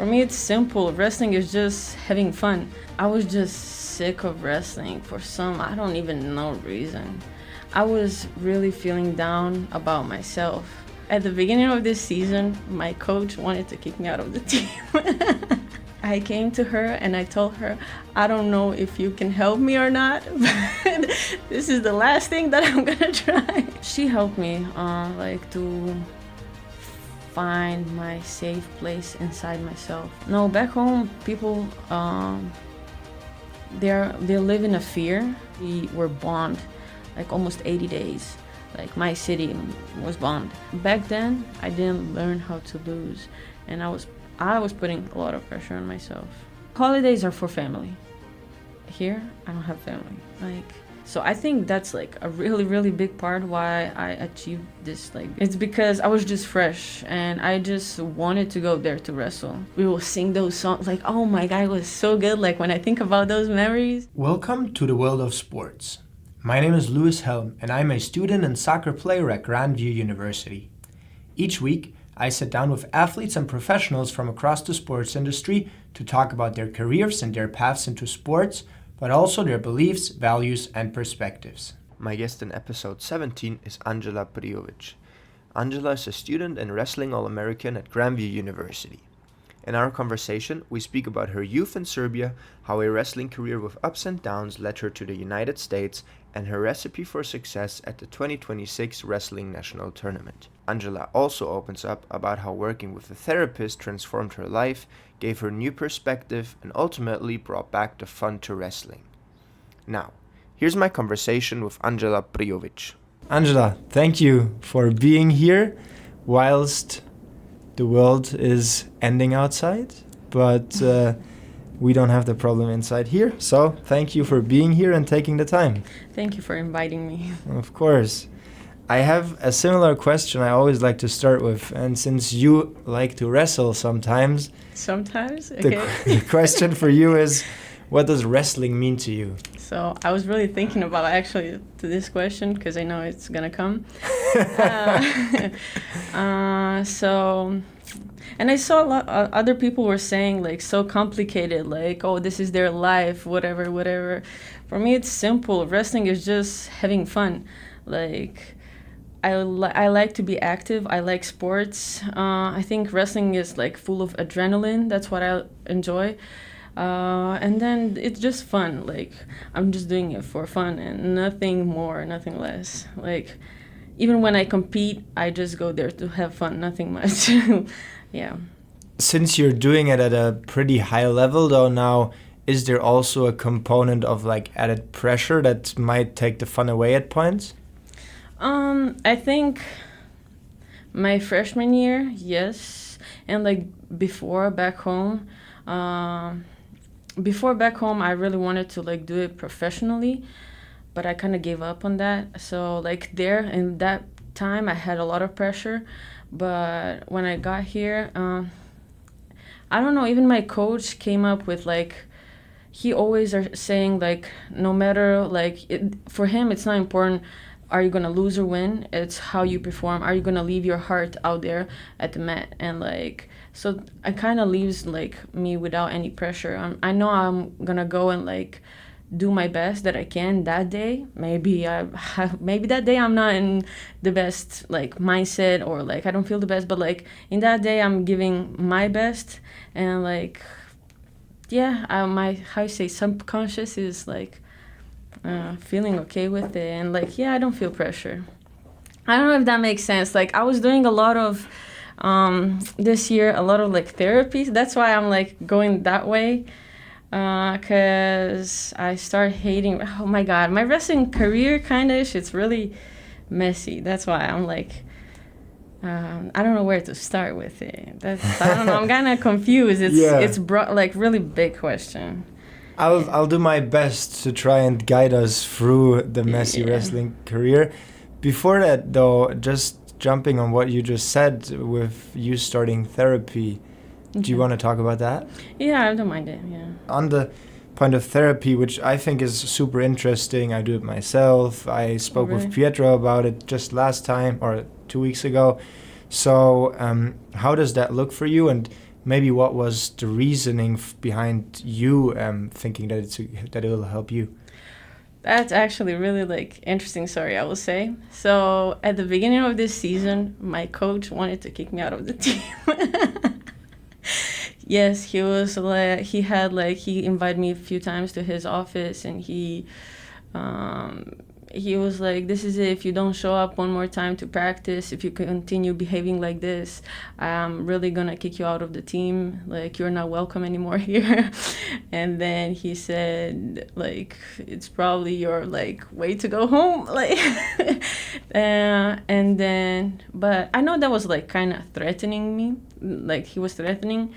For me, it's simple. Wrestling is just having fun. I was just sick of wrestling for some, I don't even know reason. I was really feeling down about myself. At the beginning of this season, my coach wanted to kick me out of the team. I came to her and I told her, I don't know if you can help me or not, but this is the last thing that I'm gonna try. She helped me to find my safe place inside myself. No, back home, people, they live in a fear. We were bombed like almost 80 days. Like my city was bombed. Back then, I didn't learn how to lose, and I was putting a lot of pressure on myself. Holidays are for family. Here, I don't have family. So I think that's like a really, really big part why I achieved this. It's because I was just fresh and I just wanted to go there to wrestle. We will sing those songs oh my God, it was so good. When I think about those memories. Welcome to the world of sports. My name is Louis Helm and I'm a student and soccer player at Grandview University. Each week, I sit down with athletes and professionals from across the sports industry to talk about their careers and their paths into sports, but also their beliefs, values, and perspectives. My guest in episode 17 is Andjela Prijovic. Andjela is a student and wrestling All-American at Grandview University. In our conversation, we speak about her youth in Serbia, how a wrestling career with ups and downs led her to the United States, and her recipe for success at the 2026 Wrestling National Tournament. Andjela also opens up about how working with a therapist transformed her life, gave her new perspective, and ultimately brought back the fun to wrestling. Now, here's my conversation with Andjela Prijovic. Andjela, thank you for being here whilst the world is ending outside, but we don't have the problem inside here. So thank you for being here and taking the time. Thank you for inviting me. Of course. I have a similar question I always like to start with, and since you like to wrestle sometimes, okay. The question for you is, what does wrestling mean to you? So I was really thinking about actually to this question because I know it's gonna come. And I saw a lot other people were saying so complicated, oh, this is their life, whatever. For me, it's simple. Wrestling is just having fun. I like to be active. I like sports. I think wrestling is full of adrenaline. That's what I enjoy. And then it's just fun. I'm just doing it for fun and nothing more, nothing less. Even when I compete, I just go there to have fun, nothing much. Yeah. Since you're doing it at a pretty high level though now, is there also a component of added pressure that might take the fun away at points? I think my freshman year, yes. And before back home, I really wanted to do it professionally, but I kind of gave up on that. So there in that time, I had a lot of pressure. But when I got here, I don't know, even my coach came up with he always are saying no matter for him, it's not important, are you going to lose or win? It's how you perform. Are you going to leave your heart out there at the mat? And so it kind of leaves me without any pressure. I know I'm going to go and do my best that I can that day. Maybe that day I'm not in the best mindset or I don't feel the best, but in that day I'm giving my best and my how you say subconscious is feeling okay with it and I don't feel pressure. I don't know if that makes sense. I was doing a lot of this year a lot of therapy. That's why I'm going that way. Because I start hating, oh my God, my wrestling career it's really messy. That's why I'm I don't know where to start with it. I don't know, I'm kind of confused. It's really big question. I'll do my best to try and guide us through the messy wrestling career. Before that though, just jumping on what you just said with you starting therapy, do you want to talk about that? Yeah, I don't mind it, yeah. On the point of therapy, which I think is super interesting, I do it myself. I spoke with Pietro about it just last time, or 2 weeks ago. So how does that look for you? And maybe what was the reasoning behind you thinking that that it will help you? That's actually really like interesting story, I will say. So at the beginning of this season, my coach wanted to kick me out of the team. Yes, he was like he invited me a few times to his office, and um, he was like, "This is it. If you don't show up one more time to practice, if you continue behaving like this, I'm really gonna kick you out of the team. Like, you're not welcome anymore here." And then he said, like, "It's probably your like way to go home." Like, and then, but I know that was like kind of threatening me. Like, he was threatening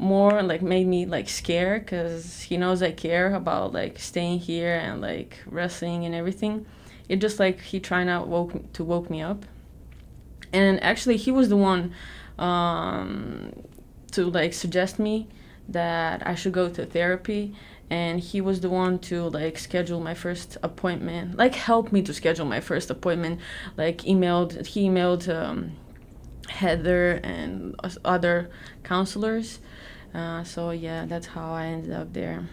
more, like made me like scared, because he knows I care about like staying here and like wrestling and everything. It just like he trying to woke me up. And actually he was the one to like suggest me that I should go to therapy, and he was the one to like schedule my first appointment, like help me to schedule my first appointment. Like he emailed Heather and other counselors. So yeah, that's how I ended up there.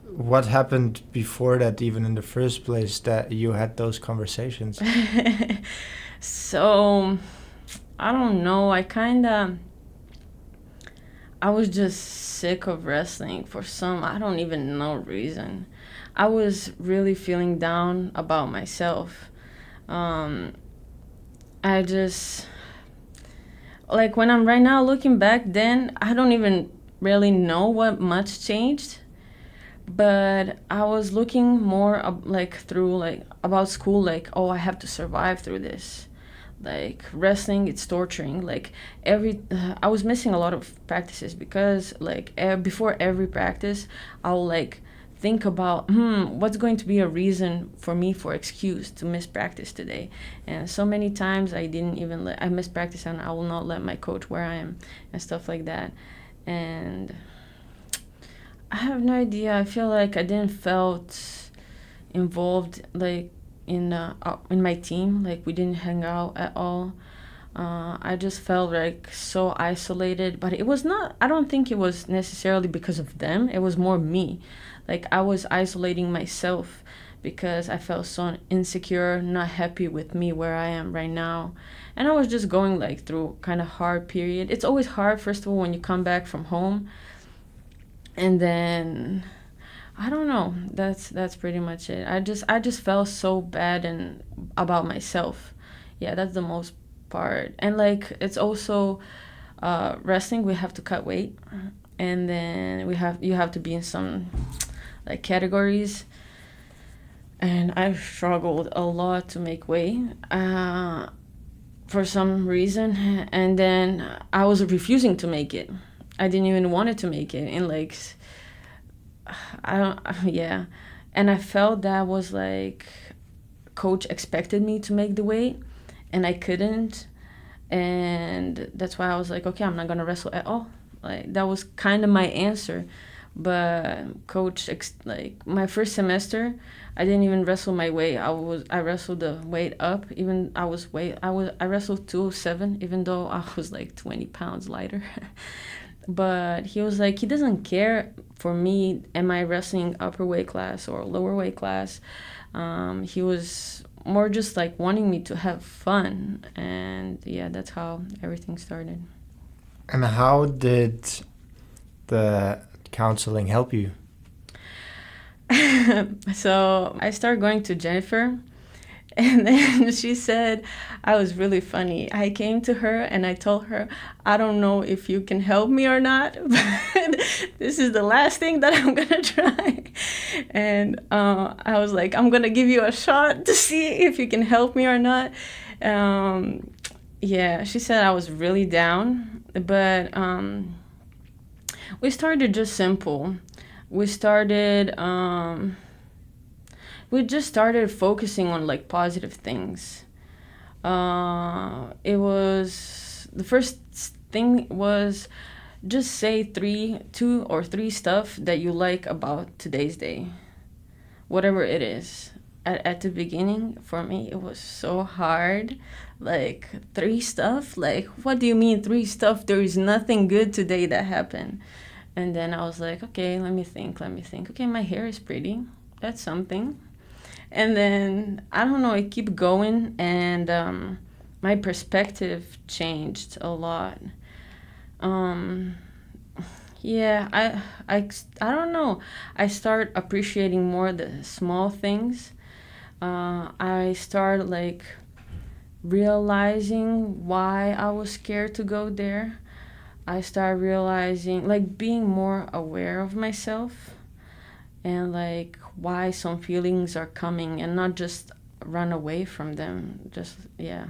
What happened before that, even in the first place, that you had those conversations? So I don't know. I was just sick of wrestling for some, I don't even know, reason. I was really feeling down about myself. Um, I just, like, when I'm right now looking back, then I don't even really know what much changed. But I was looking more like through like about school, like, oh, I have to survive through this. Like wrestling, it's torturing. Like I was missing a lot of practices because like before every practice, I'll like think about what's going to be a reason for me for excuse to miss practice today. And so many times I missed practice, and I will not let my coach where I am and stuff like that. And I have no idea. I feel like I didn't felt involved like in my team. Like we didn't hang out at all. I just felt like so isolated. But it was not. I don't think it was necessarily because of them. It was more me. Like I was isolating myself because I felt so insecure, not happy with me where I am right now. And I was just going like through kind of hard period. It's always hard, first of all, when you come back from home. And then I don't know. That's pretty much it. I just felt so bad and about myself. Yeah, that's the most part. And like it's also wrestling. We have to cut weight, and then you have to be in some like categories. And I struggled a lot to make weight for some reason, and then I was refusing to make it. I didn't even want it to make it, and like I don't yeah. And I felt that was like coach expected me to make the weight, and I couldn't. And that's why I was like, okay, I'm not gonna wrestle at all. Like that was kind of my answer. But coach like my first semester, I didn't even wrestle my weight. I wrestled the weight up. Even I wrestled 207, even though I was like 20 pounds lighter. But he was like, he doesn't care for me, am I wrestling upper weight class or lower weight class. He was more just like wanting me to have fun. And yeah, that's how everything started. And how did the counseling help you? So I started going to Jennifer, and then she said I was really funny. I came to her and I told her, I don't know if you can help me or not, but this is the last thing that I'm gonna try. And I was like, I'm gonna give you a shot to see if you can help me or not. Yeah, she said I was really down, but we started just simple. We started we just started focusing on like positive things. It was the first thing was just say two or three stuff that you like about today's day, whatever it is. at the beginning, for me, it was so hard. Like, three stuff? Like, what do you mean three stuff? There is nothing good today that happened. And then I was like, okay, let me think. Okay, my hair is pretty. That's something. And then, I don't know, I keep going, and my perspective changed a lot. Um, yeah, I don't know. I start appreciating more the small things. I started like realizing why I was scared to go there. I started realizing, like, being more aware of myself and like why some feelings are coming and not just run away from them. Just, yeah,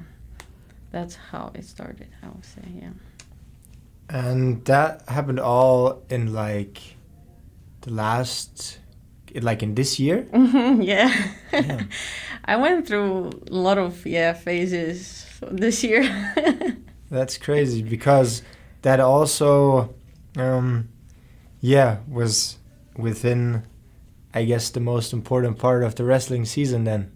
that's how it started, I would say, yeah. And that happened all in like the last, like in this year? Yeah. Yeah. I went through a lot of, yeah, phases this year. That's crazy because that also, yeah, was within, I guess, the most important part of the wrestling season then.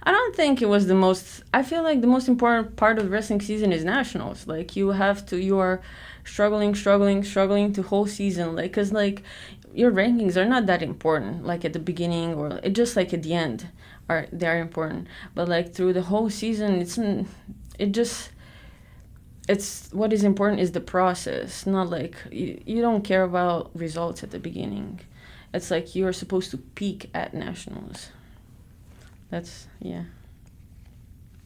I don't think it was the most. I feel like the most important part of the wrestling season is nationals. Like, you are struggling the whole season. Like, cause like your rankings are not that important. Like at the beginning or it just like at the end, they are important. But like through the whole season, it just it's what is important is the process. Not like you don't care about results at the beginning. It's like you're supposed to peak at nationals. That's, yeah.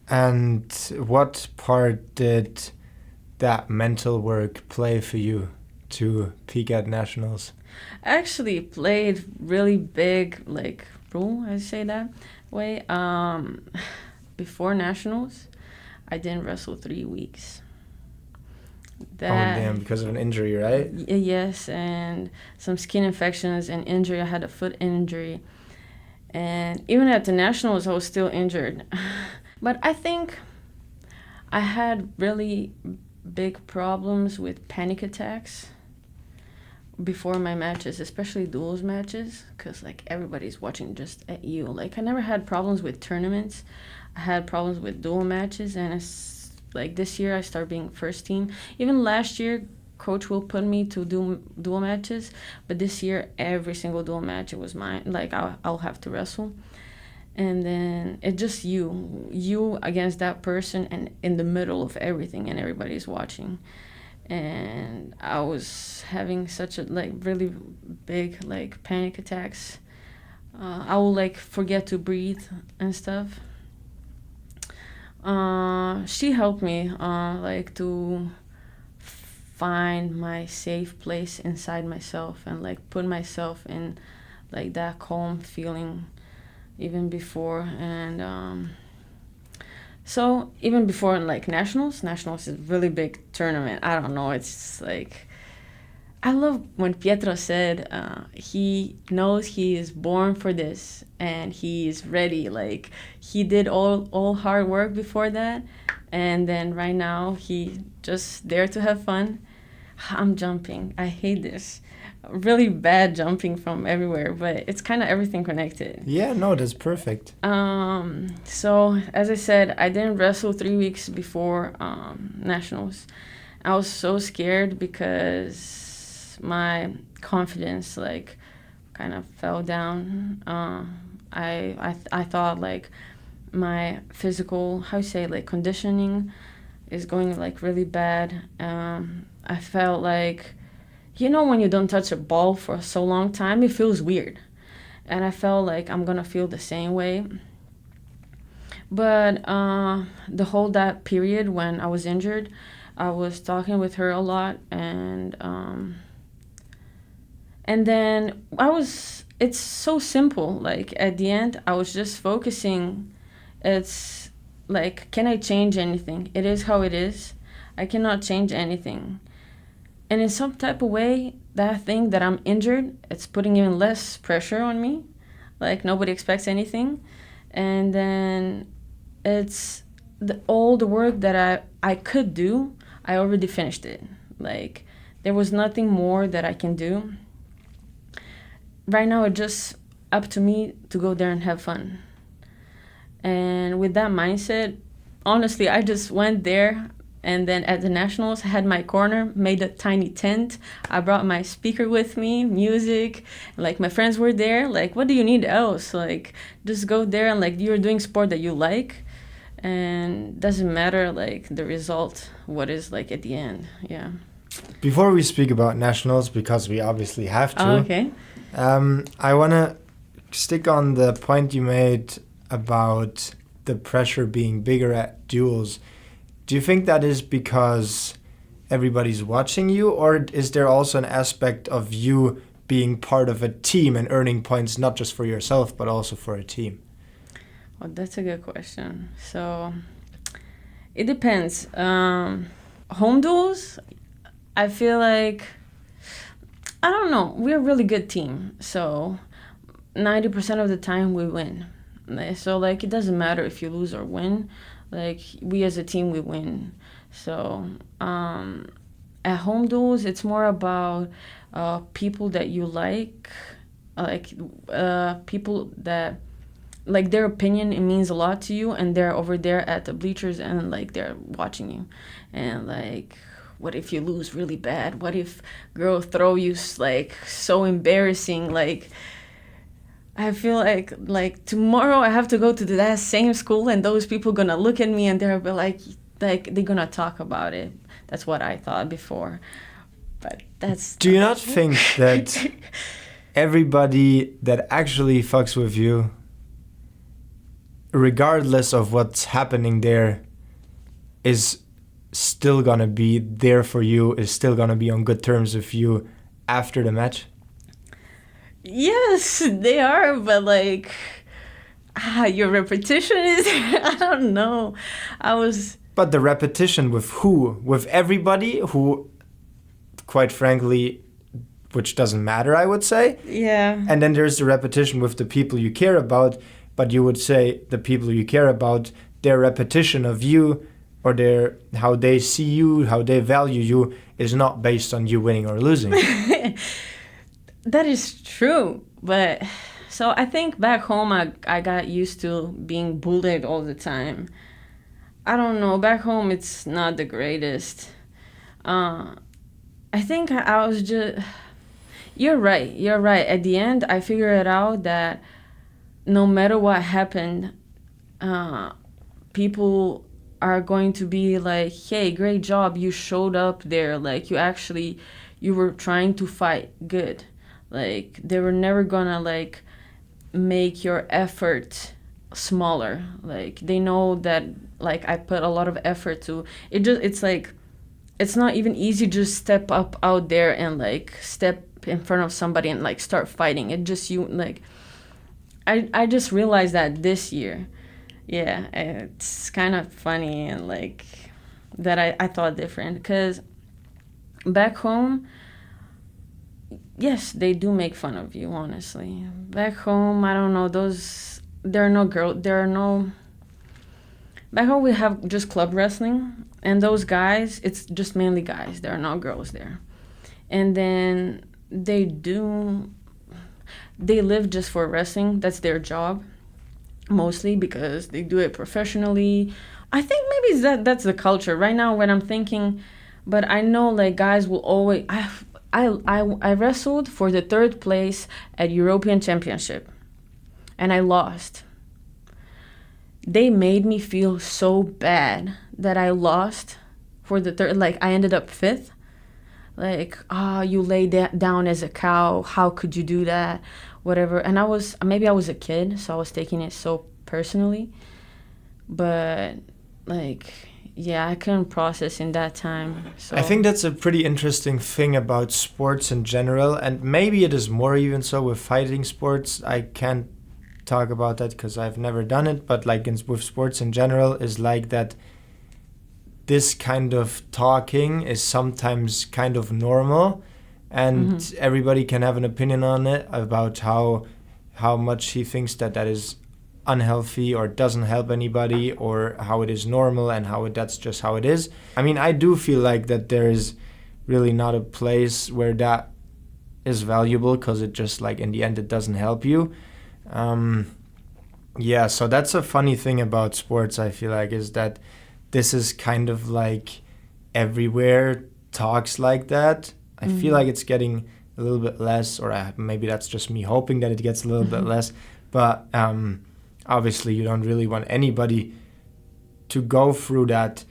And what part did that mental work play for you to peak at nationals? I actually played really big, like, role, I say that way. Before nationals, I didn't wrestle 3 weeks. Oh, damn, because of an injury, right? Yes, and some skin infections and injury. I had a foot injury. And even at the nationals, I was still injured. But I think I had really big problems with panic attacks before my matches, especially duels matches, because like everybody's watching just at you. Like, I never had problems with tournaments. I had problems with duel matches, and it's like this year I started being first team. Even last year, coach will put me to do duel matches, but this year every single duel match it was mine. Like, I'll have to wrestle, and then it's just you against that person, and in the middle of everything, and everybody's watching. And I was having such a like really big like panic attacks. I will like forget to breathe and stuff. She helped me like to find my safe place inside myself and like put myself in like that calm feeling even before. And so even before like nationals is a really big tournament. I don't know, it's like I love when Pietro said he knows he is born for this and he is ready. Like, he did all hard work before that, and then right now he just there to have fun. I'm jumping. I hate this. Really bad jumping from everywhere, but it's kind of everything connected. Yeah, no, that's perfect. So as I said, I didn't wrestle 3 weeks before nationals. I was so scared because my confidence like kind of fell down. I thought like my physical, how you say, like conditioning is going like really bad. I felt like, when you don't touch a ball for so long time, it feels weird. And I felt like I'm gonna feel the same way. But the whole that period when I was injured, I was talking with her a lot, and then it's so simple. Like at the end, I was just focusing. It's like, can I change anything? It is how it is. I cannot change anything. And in some type of way, that thing that I'm injured, it's putting even less pressure on me. Like, nobody expects anything. And then it's all the work that I could do, I already finished it. Like, there was nothing more that I can do. Right now, it's just up to me to go there and have fun. And with that mindset, honestly, I just went there. And then at the nationals, I had my corner, made a tiny tent. I brought my speaker with me, music. Like my friends were there. Like, what do you need else? Like, just go there and like you're doing sport that you like, and doesn't matter like the result, what is like at the end. Yeah. Before we speak about nationals, because we obviously have to, Okay. I want to stick on the point you made about the pressure being bigger at duels. Do you think that is because everybody's watching you, or is there also an aspect of you being part of a team and earning points not just for yourself but also for a team? Well, that's a good question. So it depends. Home duels, I feel like, I don't know, we're a really good team. So 90% of the time we win. So like it doesn't matter if you lose or win. Like we as a team we win. So at home duels it's more about people that you like people that like their opinion, it means a lot to you, and they're over there at the bleachers and like they're watching you. And like, what if you lose really bad? What if girl throw you like so embarrassing? Like I feel like tomorrow I have to go to that same school and those people gonna look at me and they'll be like they're gonna talk about it. That's what I thought before, but that's. Do you not think that everybody that actually fucks with you, regardless of what's happening there, is still gonna be there for you, is still gonna be on good terms with you after the match? Yes, they are, but like, your repetition is. I don't know. But the repetition with who? With everybody who, quite frankly, which doesn't matter, I would say. Yeah. And then there's the repetition with the people you care about, but you would say the people you care about, their repetition of you or how they see you, how they value you, is not based on you winning or losing. That is true, but so I think back home I got used to being bullied all the time. I don't know, back home it's not the greatest. I think I was just. You're right. At the end, I figured out that no matter what happened, people are going to be like, hey, great job, you showed up there. Like, you were trying to fight good. Like, they were never gonna, like, make your effort smaller. Like, they know that, like, I put a lot of effort to it. It's like, it's not even easy to just step up out there and, like, step in front of somebody and, like, start fighting. It just, I just realized that this year. Yeah, it's kind of funny and, like, that I thought different. Because back home, yes, they do make fun of you, honestly. Back home, I don't know, back home we have just club wrestling, and those guys, it's just mainly guys. There are no girls there. And then they live just for wrestling. That's their job, mostly, because they do it professionally. I think maybe that's the culture. Right now, when I'm thinking, but I know, like, guys will always. I wrestled for the 3rd place at European Championship, and I lost. They made me feel so bad that I lost for the 3rd. Like, I ended up 5th. Like, you lay down as a cow. How could you do that? Whatever. And I was a kid, so I was taking it so personally. But, like, yeah, I couldn't process in that time. So I think that's a pretty interesting thing about sports in general, and maybe it is more even so with fighting sports. I can't talk about that because I've never done it, but like with sports in general, is like that this kind of talking is sometimes kind of normal, and everybody can have an opinion on it about how much he thinks that is unhealthy or doesn't help anybody, or how it is normal and that's just how it is. I mean, I do feel like that there is really not a place where that is valuable, because it just, like, in the end it doesn't help you. Yeah, so that's a funny thing about sports, I feel like, is that this is kind of like everywhere talks like that. I feel like it's getting a little bit less, or maybe that's just me hoping that it gets a little bit less. But obviously, you don't really want anybody to go through that.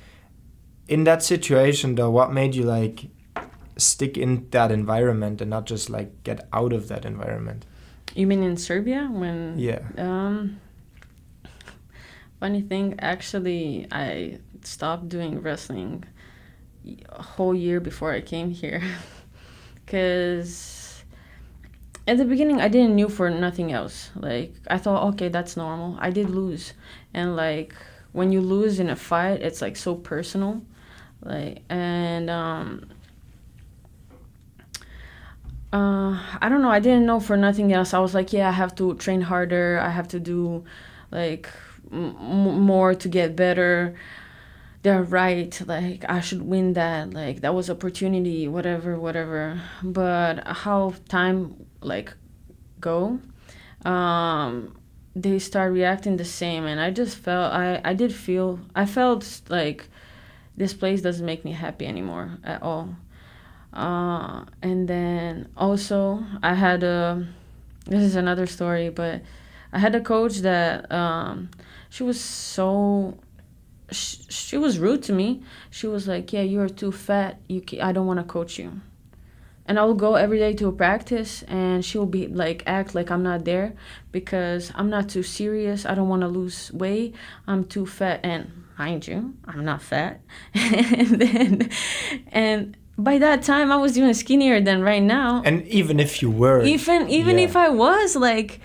In that situation, though, what made you like stick in that environment and not just like get out of that environment? You mean in Serbia when? Yeah. Funny thing, actually, I stopped doing wrestling a whole year before I came here, because at the beginning I didn't knew for nothing else. Like I thought, okay, that's normal. I did lose, and like when you lose in a fight, it's like so personal, like and I don't know. I didn't know for nothing else. I was like, yeah, I have to train harder. I have to do like more to get better. They're right. Like I should win that. Like that was opportunity. Whatever, whatever. But how time like go, they start reacting the same, and I just felt I felt like this place doesn't make me happy anymore at all. And then also I had this is another story, but I had a coach that she was so she was rude to me. She was like, "Yeah, you're too fat. I don't want to coach you." And I will go every day to a practice, and she will be like, act like I'm not there because I'm not too serious. I don't want to lose weight. I'm too fat, and mind you, I'm not fat. And by that time, I was even skinnier than right now. And even if you were, even yeah. if I was, like,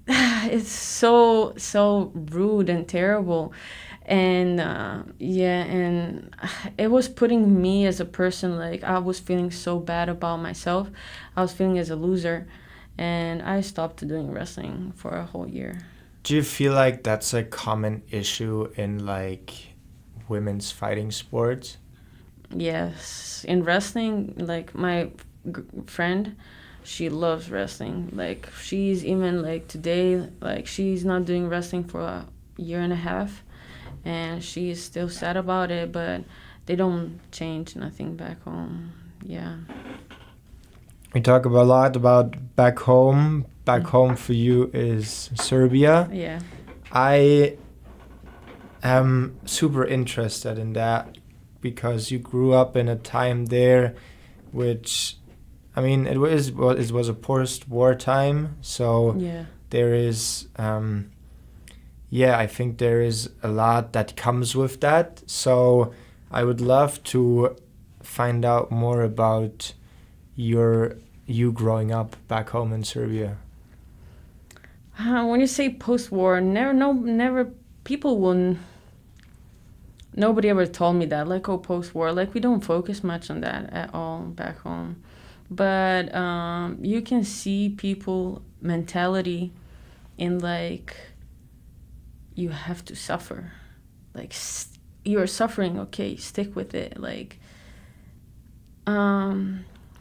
it's so rude and terrible. And yeah, and it was putting me as a person, like I was feeling so bad about myself. I was feeling as a loser, and I stopped doing wrestling for a whole year. Do you feel like that's a common issue in like women's fighting sports? Yes, in wrestling, like my friend, she loves wrestling. Like she's even like today, like she's not doing wrestling for a year and a half, and she's still sad about it, but they don't change nothing back home. Yeah. We talk a lot about back home. Back home for you is Serbia. Yeah. I am super interested in that because you grew up in a time there which, I mean, it was a post-war time, so Yeah. there is yeah, I think there is a lot that comes with that. So I would love to find out more about you growing up back home in Serbia. When you say post-war, never people wouldn't. Nobody ever told me that. Like, oh, post-war, like we don't focus much on that at all back home. But you can see people mentality in like you have to suffer, like you're suffering, okay, stick with it. Like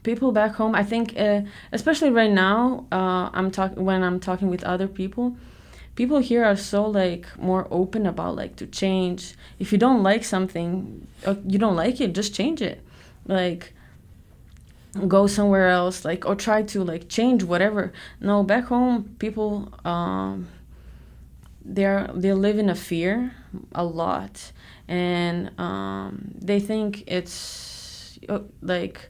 people back home, I think, especially right now, when I'm talking with other people, people here are so like more open about like to change. If you don't like something, or you don't like it, just change it. Like go somewhere else, like, or try to like change whatever. No, back home, people they live in a fear a lot, and they think it's like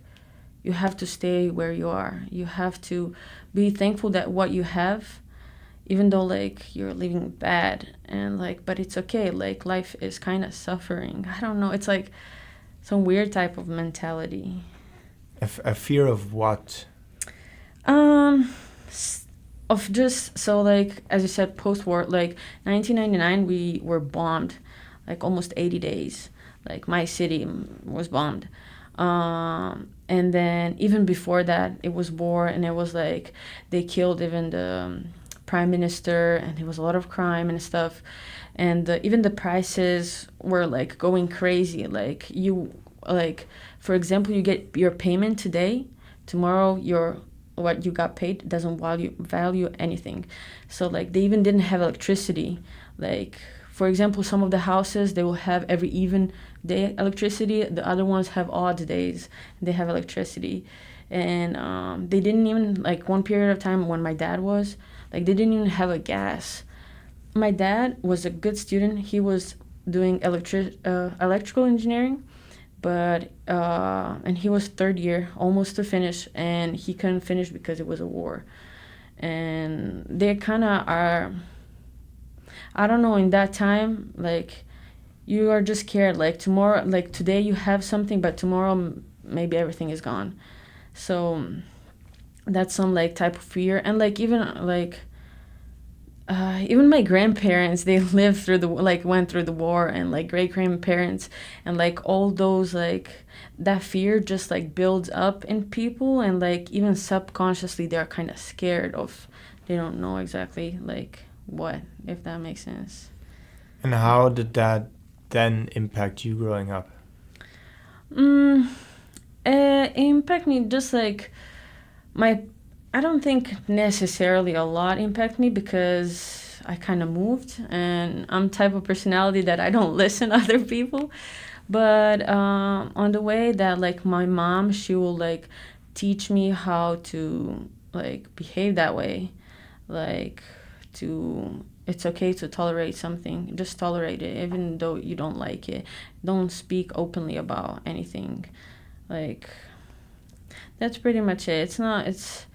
you have to stay where you are. You have to be thankful that what you have, even though like you're living bad, and like, but it's okay. Like life is kind of suffering. I don't know. It's like some weird type of mentality. A fear of what? Of just, so like as you said, post-war, like 1999, we were bombed like almost 80 days. Like my city was bombed. And then even before that, it was war, and it was like they killed even the prime minister, and there was a lot of crime and stuff. And even the prices were like going crazy. Like you, like for example, you get your payment today, tomorrow your what you got paid doesn't value anything. So like they even didn't have electricity. Like for example, some of the houses they will have every even day electricity. The other ones have odd days. They have electricity, and they didn't even like one period of time when my dad was like they didn't even have a gas. My dad was a good student. He was doing electrical engineering, but and he was third year, almost to finish, and he couldn't finish because it was a war. And they kind of are, I don't know, in that time, like you are just scared. Like tomorrow, like today you have something, but tomorrow maybe everything is gone. So that's some like type of fear. And like even my grandparents, they lived through the like went through the war, and like great grandparents, and like all those like that fear just like builds up in people, and like even subconsciously they're kind of scared of, they don't know exactly like what, if that makes sense. And how did that then impact you growing up? It impact me just like my, I don't think necessarily a lot impact me because I kind of moved, and I'm type of personality that I don't listen to other people. But on the way that like my mom, she will like teach me how to like behave that way, like to, it's okay to tolerate something, just tolerate it even though you don't like it. Don't speak openly about anything. Like that's pretty much it. It's not, it's,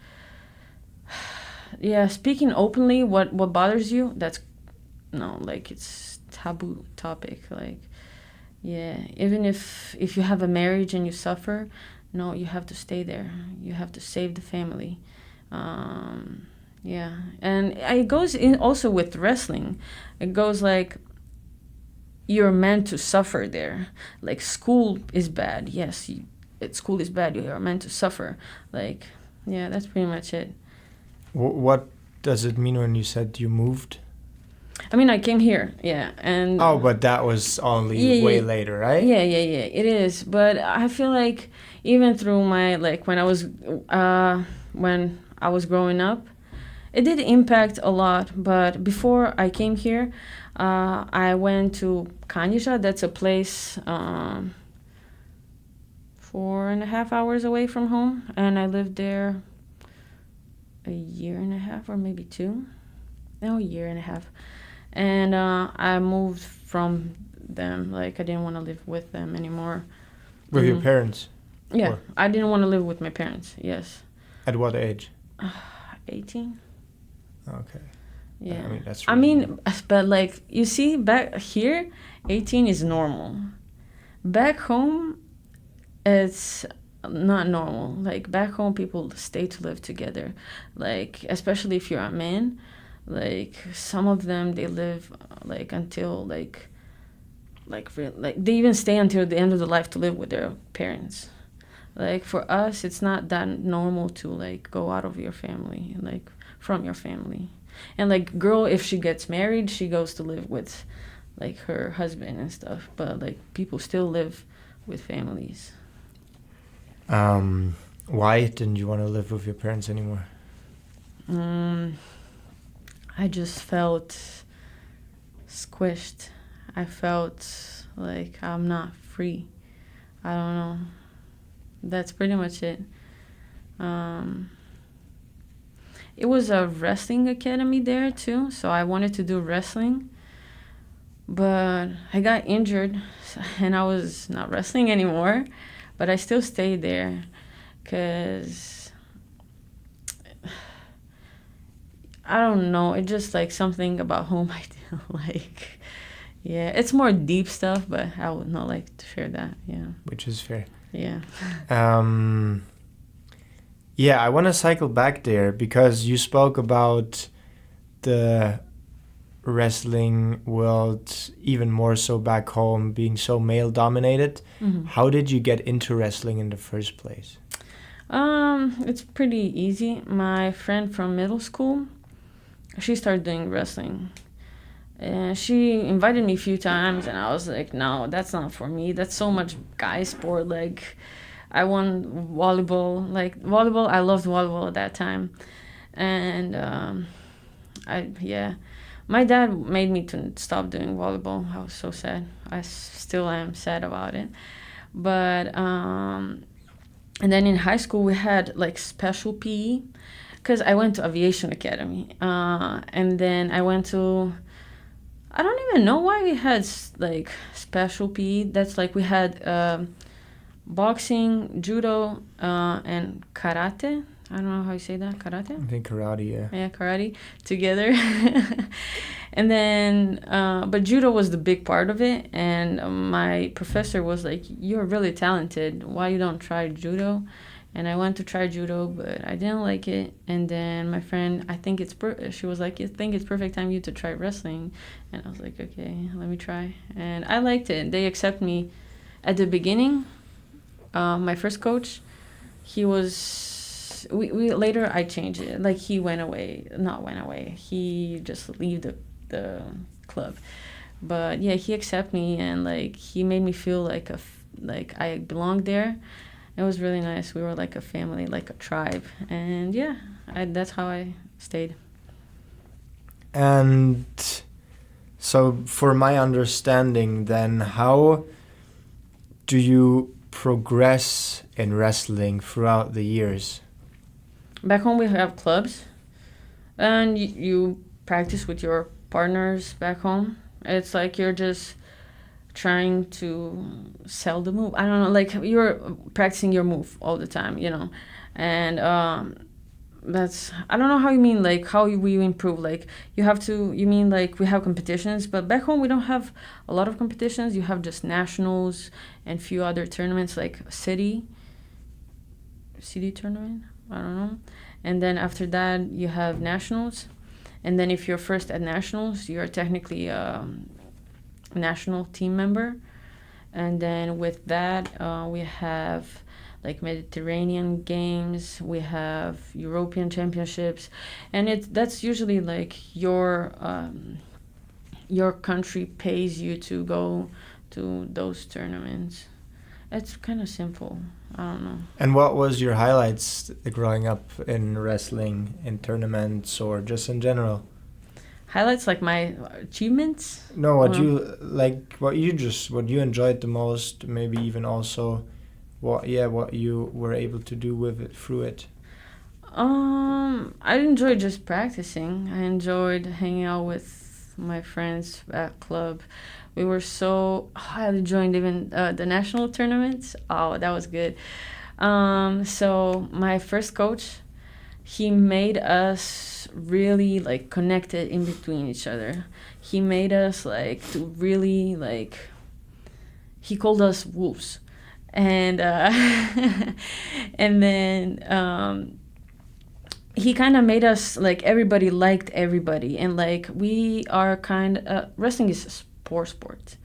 yeah, speaking openly what bothers you, that's no, like it's taboo topic. Like yeah, even if you have a marriage and you suffer, no, you have to stay there, you have to save the family. Yeah, and it goes in also with wrestling. It goes like you're meant to suffer there. Like school is bad, yes, school is bad, you are meant to suffer. Like yeah, that's pretty much it. What does it mean when you said you moved? I mean, I came here, yeah, and Oh, but that was only yeah, way yeah, later, right? yeah, it is. But I feel like even through my like when I was growing up, it did impact a lot. But before I came here, I went to Kanjiša. That's a place 4.5 hours away from home, and I lived there a year and a half or maybe two. No, a year and a half. And I moved from them. Like I didn't want to live with them anymore. With your parents? Yeah, Or I didn't want to live with my parents. Yes. at what age? 18. Okay. Yeah. I mean, that's I really mean, but like you see, back here, 18 is normal. Back home, it's not normal. Like back home, people stay to live together. Like especially if you're a man. Like some of them, they live like until like they even stay until the end of their life to live with their parents. Like for us, it's not that normal to like go out of your family, like from your family. And like girl, if she gets married, she goes to live with like her husband and stuff. But like people still live with families. Why didn't you want to live with your parents anymore? I just felt squished. I felt like I'm not free. I don't know. That's pretty much it. It was a wrestling academy there too, so I wanted to do wrestling. But I got injured and I was not wrestling anymore, but I still stayed there because I don't know, it's just like something about home I didn't like. Yeah, it's more deep stuff, but I would not like to share that. Yeah. Which is fair. Yeah. Yeah, I want to cycle back there because you spoke about the wrestling world, even more so back home, being so male dominated. Mm-hmm. How did you get into wrestling in the first place? It's pretty easy. My friend from middle school, she started doing wrestling. And she invited me a few times, and I was like, no, that's not for me. That's so much guy sport. Like, I won volleyball. Like volleyball, I loved volleyball at that time, and I yeah, my dad made me to stop doing volleyball. I was so sad. Still am sad about it. But and then in high school we had like special PE, because I went to aviation academy, and then I went to. I don't even know why we had like special PE. That's like we had boxing, judo, and karate. I don't know how you say that. Karate? I think karate, yeah. Yeah, karate together. And then, but judo was the big part of it. And my professor was like, "You're really talented. Why you don't try judo?" And I went to try judo, but I didn't like it. And then my friend, she was like, "I think it's perfect time you to try wrestling." And I was like, "Okay, let me try." And I liked it. They accept me at the beginning. My first coach, he was, we later I changed it. Like he not went away. He just leave the club. But yeah, he accepted me, and like he made me feel like like I belonged there. It was really nice. We were like a family, like a tribe. And yeah, that's how I stayed. And so for my understanding then, how do you progress in wrestling throughout the years? Back home we have clubs, and you practice with your partners back home. It's like you're just trying to sell the move. I don't know, like you're practicing your move all the time, and that's, I don't know how you mean, like how we improve, like you mean like we have competitions, but back home we don't have a lot of competitions. You have just nationals and few other tournaments, like city tournament, I don't know. And then after that you have nationals, and then if you're first at nationals, you're technically national team member. And then with that we have like Mediterranean games, we have European championships, and that's usually like your country pays you to go to those tournaments. It's kind of simple. I don't know. And what was your highlights growing up in wrestling, in tournaments or just in general? Highlights, like my achievements? No, what you enjoyed the most, maybe even also what you were able to do with it, through it. I enjoyed just practicing. I enjoyed hanging out with my friends at club. We were I enjoyed even the national tournaments. Oh, that was good. So my first coach, he made us really like connected in between each other. He made us like to really like, he called us wolves. And and then he kind of made us like everybody liked everybody, and like we are wrestling is a sport,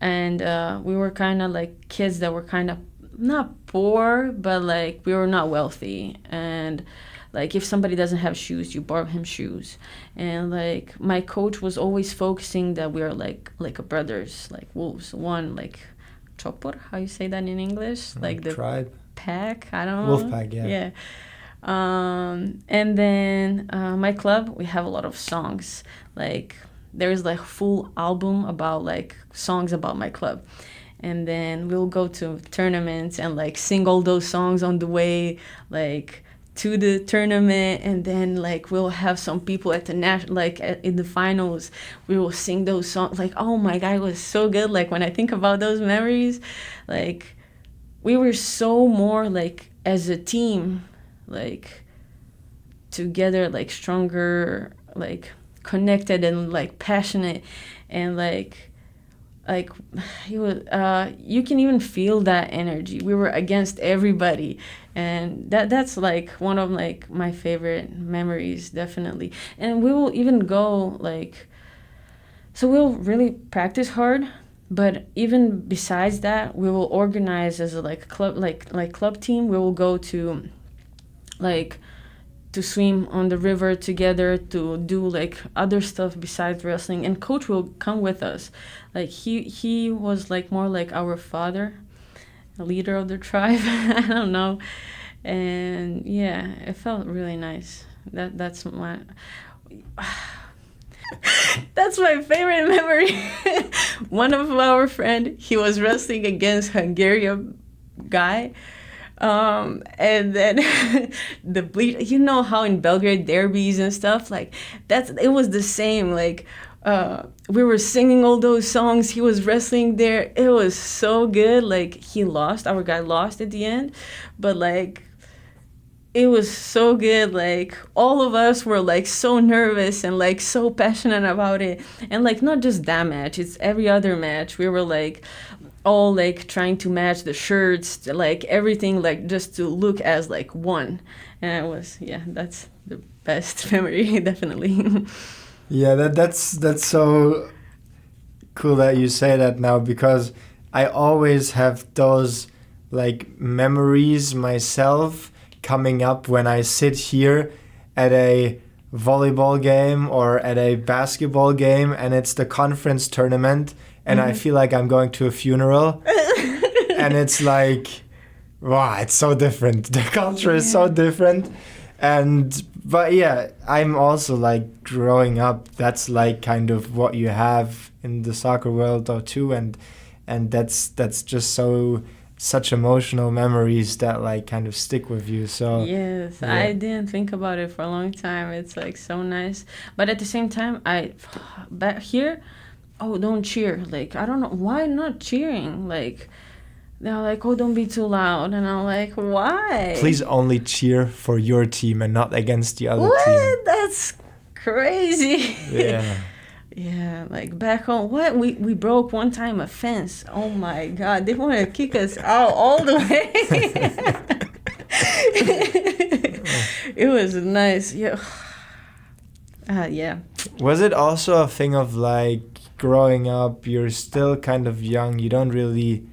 and we were kind of like kids that were kind of not poor, but like we were not wealthy, and like if somebody doesn't have shoes, you borrow him shoes. And like my coach was always focusing that we are like a brothers, like wolves, one like chopper, how you say that in English? Like the tribe, pack, I don't know. Wolf pack, yeah. Yeah. And then my club, we have a lot of songs. Like there's like full album about like songs about my club. And then we'll go to tournaments and like sing all those songs on the way like to the tournament. And then like we'll have some people at the in the finals, we will sing those songs. Like, oh my God, it was so good. Like when I think about those memories, like we were so more like as a team, like together, like stronger, like connected and like passionate. And like he was you can even feel that energy. We were against everybody, and that's like one of like my favorite memories, definitely. And we will even go like, so we'll really practice hard, but even besides that, we will organize as a like club, like club team. We will go to like to swim on the river together, to do like other stuff besides wrestling, and coach will come with us. Like he was like more like our father. a leader of the tribe. I don't know. And yeah, it felt really nice. That's my that's my favorite memory. One of our friend, he was wrestling against Hungarian guy. And then the bleed, you know how in Belgrade derbies and stuff, like it was the same. Like we were singing all those songs. He was wrestling there. It was so good. Like he lost. Our guy lost at the end, but like it was so good. Like all of us were like so nervous and like so passionate about it. And like not just that match, it's every other match. We were like all like trying to match the shirts, like everything, like just to look as like one. And it was, yeah, that's the best memory, definitely. Yeah, that's so cool that you say that now, because I always have those like memories myself coming up when I sit here at a volleyball game or at a basketball game and it's the conference tournament and I feel like I'm going to a funeral and it's like, wow, it's so different. The culture is so different. But yeah, I'm also like growing up, that's like kind of what you have in the soccer world though too, and that's just such emotional memories that like kind of stick with you. So yes, yeah. I didn't think about it for a long time. It's like so nice, but at the same time, back here, oh, don't cheer. Like I don't know why not cheering. Like they're like, oh, don't be too loud, and I'm like, why? Please only cheer for your team and not against the other What? team. That's crazy. Yeah. Yeah, like back home, what we broke one time a fence. Oh my God, they want to kick us out all the way. It was nice. Yeah. Yeah. Was it also a thing of like growing up, you're still kind of young, you don't really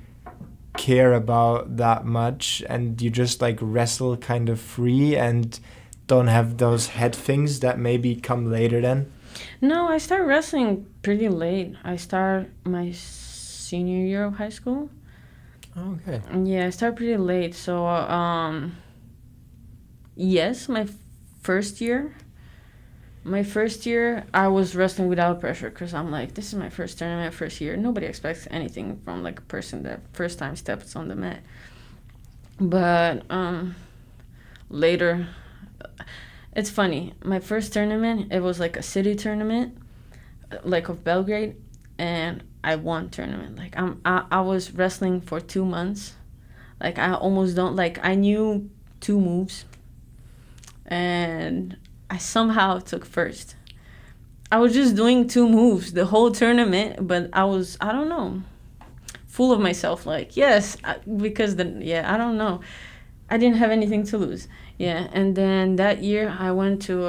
care about that much, and you just like wrestle kind of free and don't have those head things that maybe come later then? No, I started wrestling pretty late. I started my senior year of high school. Okay. Yeah, I started pretty late. So, yes, first year. My first year, I was wrestling without pressure because I'm like, this is my first tournament, first year. Nobody expects anything from like a person that first time steps on the mat. But later, it's funny. My first tournament, it was like a city tournament, like of Belgrade, and I won tournament. Like I was wrestling for 2 months. Like I almost don't like I knew 2 moves, and I somehow took first. I was just doing 2 moves the whole tournament, but I don't know, full of myself. Like yes, because I don't know. I didn't have anything to lose. Yeah, and then that year I went to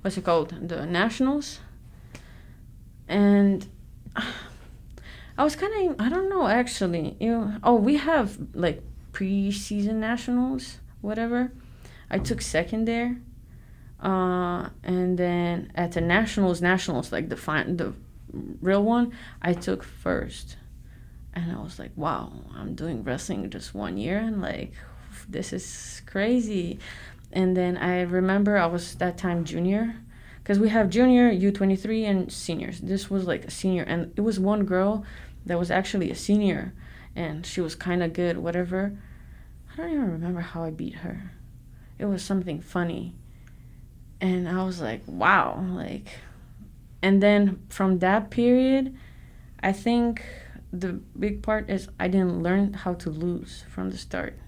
what's it called, the nationals, and I was kind of I don't know actually. We have like pre-season nationals, whatever. I took second there, and then at the nationals like the real one, I took first. And I was like, wow, I'm doing wrestling just 1 year and like, this is crazy. And then I remember I was that time junior because we have junior, U23, and seniors. This was like a senior. And it was one girl that was actually a senior and she was kind of good, whatever. I don't even remember how I beat her. It was something funny. And I was like, wow. Like, and then from that period, I think the big part is I didn't learn how to lose from the start,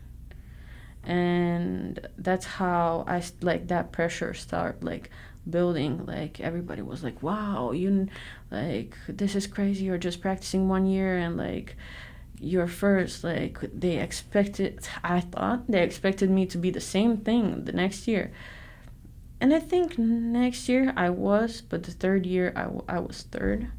and that's how I like that pressure start like building. Like everybody was like, wow, you like this is crazy, you're just practicing 1 year and like you're first. Like I thought they expected me to be the same thing the next year, and I think next year I was, but the third year I was third.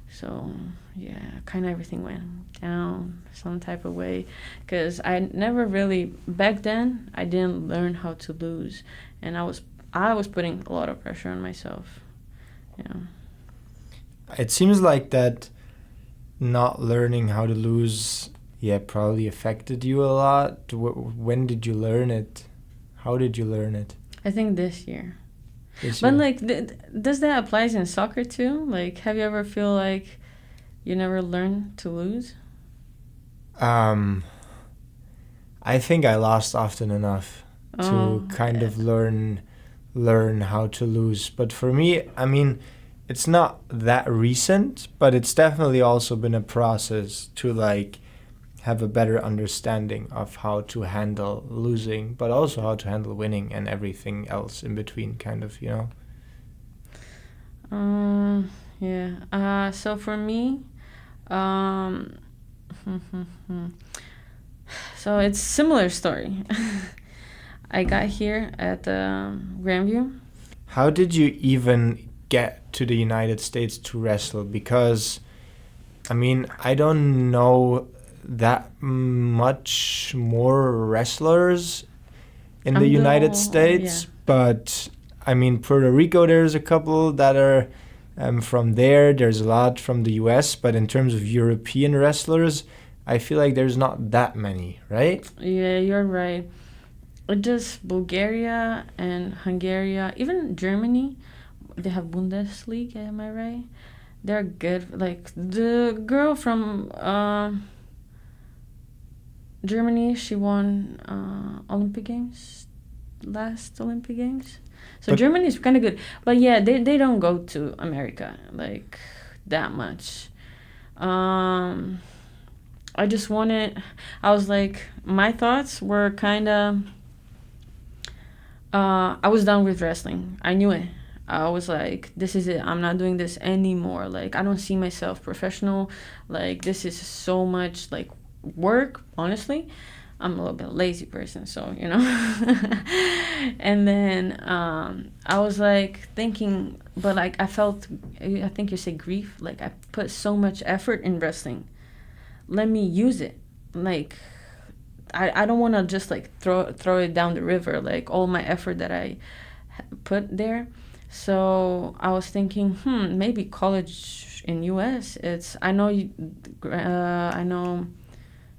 So yeah, kind of everything went down some type of way because I never really, back then I didn't learn how to lose, and I was putting a lot of pressure on myself. Yeah. It seems like that not learning how to lose yeah, probably affected you a lot. When did you learn it? How did you learn it? I think this year. This But year? like, does that applies in soccer too? Like, have you ever feel like you never learn to lose? Um, I think I lost often enough Oh, to kind of learn how to lose. But for me, I mean, it's not that recent, but it's definitely also been a process to like have a better understanding of how to handle losing, but also how to handle winning and everything else in between, kind of, you know. yeah. So for me, um, so it's similar story. I got here at Grandview. How did you even get to the United States to wrestle? Because, I mean, I don't know that much more wrestlers in the I'm United the yeah. States, but I mean, Puerto Rico, there's a couple that are from there. There's a lot from the US, but in terms of European wrestlers, I feel like there's not that many, right? Yeah, you're right. It just Bulgaria and Hungary, even Germany, they have Bundesliga, am I right? They're good. Like the girl from Germany, she won Olympic Games, last Olympic Games. So But Germany is kind of good. But yeah, they don't go to America like that much. Um, I just wanted, I was like, my thoughts were kind of, I was done with wrestling. I knew it. I was like, this is it. I'm not doing this anymore. Like, I don't see myself professional. Like, this is so much like work, honestly. I'm a little bit lazy person, so you know. And then I was like thinking, but like I felt, I think you say grief. Like I put so much effort in wrestling. Let me use it. Like I don't want to just like throw it down the river. Like all my effort that I put there. So I was thinking, maybe college in U.S. It's I know I know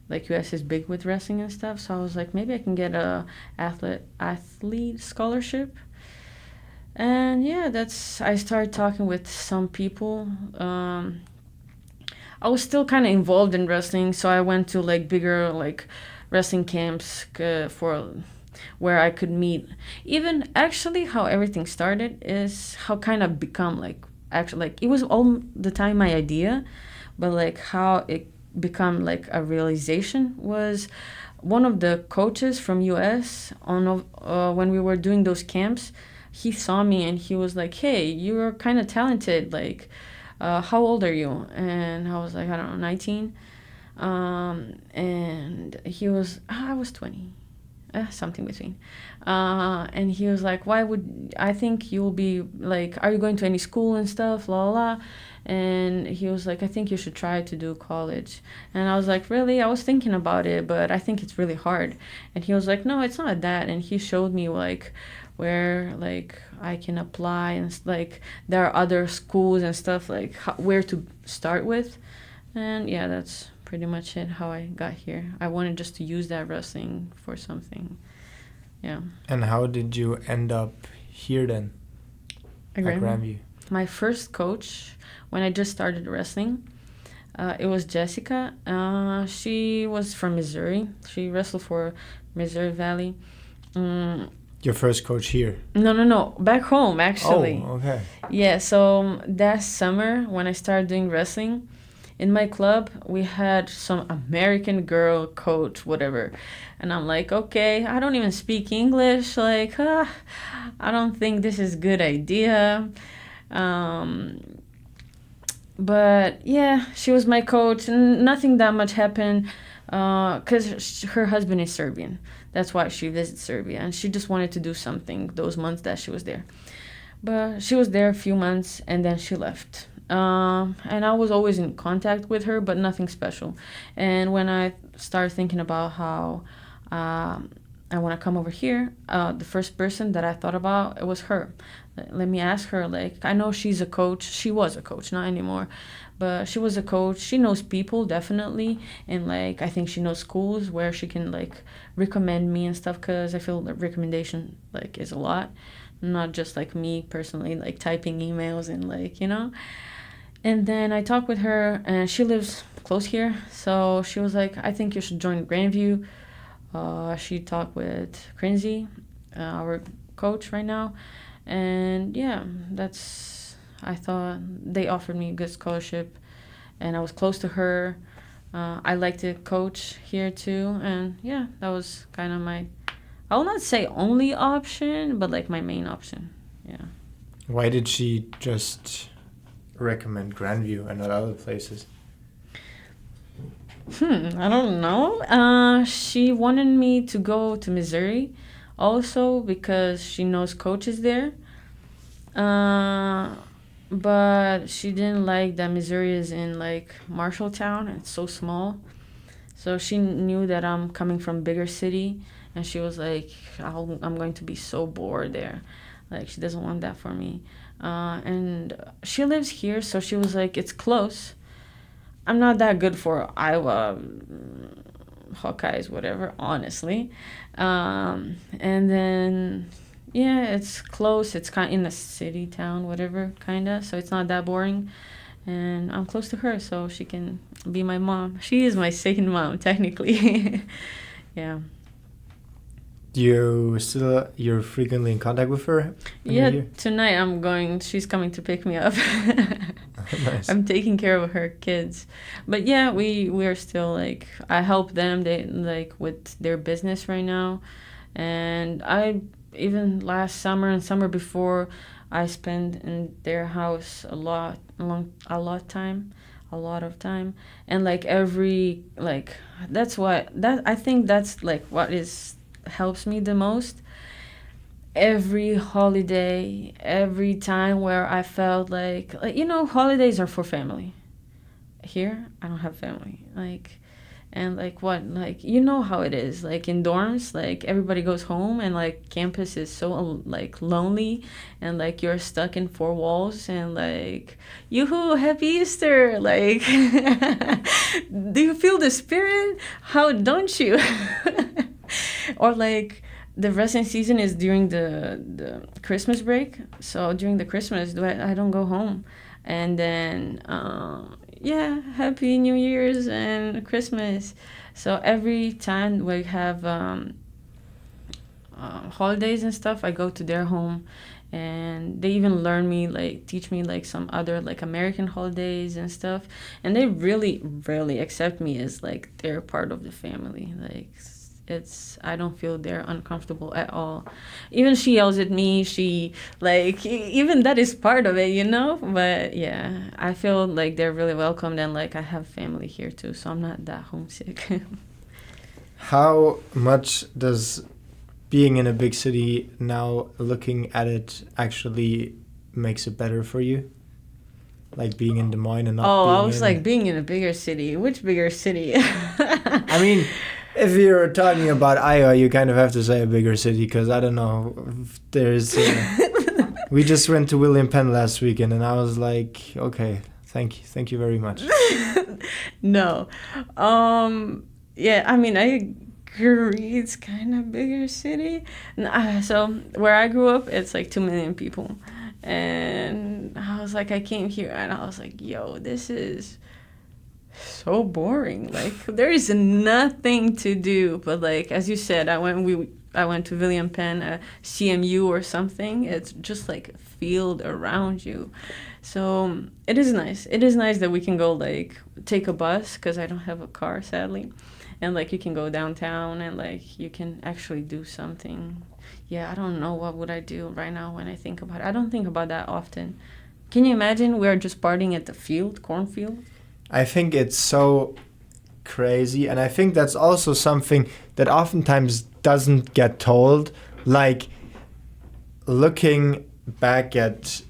like US is big with wrestling and stuff. So I was like, maybe I can get a athlete scholarship. And yeah, that's I started talking with some people. I was still kind of involved in wrestling, so I went to like bigger like wrestling camps for where I could meet. Even actually, how everything started is how kind of become like actually like it was all the time my idea, but like how it become like a realization was one of the coaches from US on when we were doing those camps. He saw me and he was like, "Hey, you're kind of talented. Like, how old are you?" And I was like, "I don't know, 19." And he was, I was 20, something between. And he was like, "Why would I think you'll be like? Are you going to any school and stuff? La la la." And he was like, "I think you should try to do college." And I was like, "Really?" I was thinking about it, but I think it's really hard. And he was like, "No, it's not that." And he showed me like where like I can apply and like there are other schools and stuff like where to start with. And yeah, that's pretty much it. How I got here. I wanted just to use that wrestling for something. Yeah. and how did you end up here then at Grandview? My first coach when I just started wrestling, it was Jessica. She was from Missouri. She wrestled for Missouri Valley. Your first coach here? No. Back home, actually. Oh, okay. Yeah, so that summer when I started doing wrestling, in my club, we had some American girl coach, whatever. And I'm like, okay, I don't even speak English. Like, I don't think this is a good idea. Um, but yeah, she was my coach, and nothing that much happened because her husband is Serbian. That's why she visited Serbia, and she just wanted to do something those months that she was there. But she was there a few months, and then she left. And I was always in contact with her, but nothing special. And when I started thinking about how I want to come over here. The first person that I thought about, it was her. Let me ask her. Like, I know she's a coach. She was a coach, not anymore, but she was a coach. She knows people definitely, and like I think she knows schools where she can like recommend me and stuff. Cause I feel that recommendation like is a lot, not just like me personally like typing emails and like And then I talked with her, and she lives close here, so she was like, I think you should join Grandview. She talked with Crinzy, our coach right now. And yeah, I thought they offered me a good scholarship, and I was close to her. I like to coach here too. And yeah, that was kind of I will not say only option, but like my main option. Yeah. Why did she just recommend Grandview and not other places? I don't know. She wanted me to go to Missouri also because she knows coaches there. But she didn't like that Missouri is in like Marshalltown. It's so small. So she knew that I'm coming from bigger city, and she was like, I'm going to be so bored there. Like, she doesn't want that for me. And she lives here, so she was like, it's close. I'm not that good for Iowa Hawkeyes, whatever, honestly. And then, yeah, it's close. It's kind of in a city, town, whatever, kind of. So it's not that boring. And I'm close to her, so she can be my mom. She is my second mom, technically. Yeah. You're frequently in contact with her? Yeah, tonight she's coming to pick me up. Nice. I'm taking care of her kids. But yeah, we are still like, I help them they like with their business right now. And I even last summer and summer before, I spent in their house a lot of time. And like I think that's like what helps me the most. Every holiday, every time where I felt like holidays are for family. Here I don't have family, and how it is, like in dorms, like everybody goes home, and like campus is so like lonely, and like you're stuck in four walls, and like yoo-hoo, happy Easter, like do you feel the spirit? How don't you? Or like the resting season is during the Christmas break. So during the Christmas, I don't go home. And then, Happy New Year's and Christmas. So every time we have holidays and stuff, I go to their home. And they even teach me like some other like American holidays and stuff. And they really, really accept me as like they're part of the family. Like, I don't feel they're uncomfortable at all. Even she yells at me. She even that is part of it, But yeah, I feel like they're really welcomed, and like I have family here too, so I'm not that homesick. How much does being in a big city now, looking at it, actually makes it better for you? Like being in Des Moines and not being I was like being in a bigger city. Which bigger city? I mean, if you're talking about Iowa, you kind of have to say a bigger city, because I don't know. There's. We just went to William Penn last weekend, and I was like, okay, thank you very much. No, yeah, I mean, I agree. It's kind of bigger city. So where I grew up, it's like 2 million people, and I was like, I came here, and I was like, yo, this is so boring. Like, there is nothing to do. But like as you said, I went to William Penn, CMU or something. It's just like a field around you. So it is nice. It is nice that we can go like take a bus, because I don't have a car, sadly. And like you can go downtown, and like you can actually do something. Yeah, I don't know what would I do right now when I think about it. I don't think about that often. Can you imagine we're just partying at the cornfield? I think it's so crazy, and I think that's also something that oftentimes doesn't get told. Like, looking back at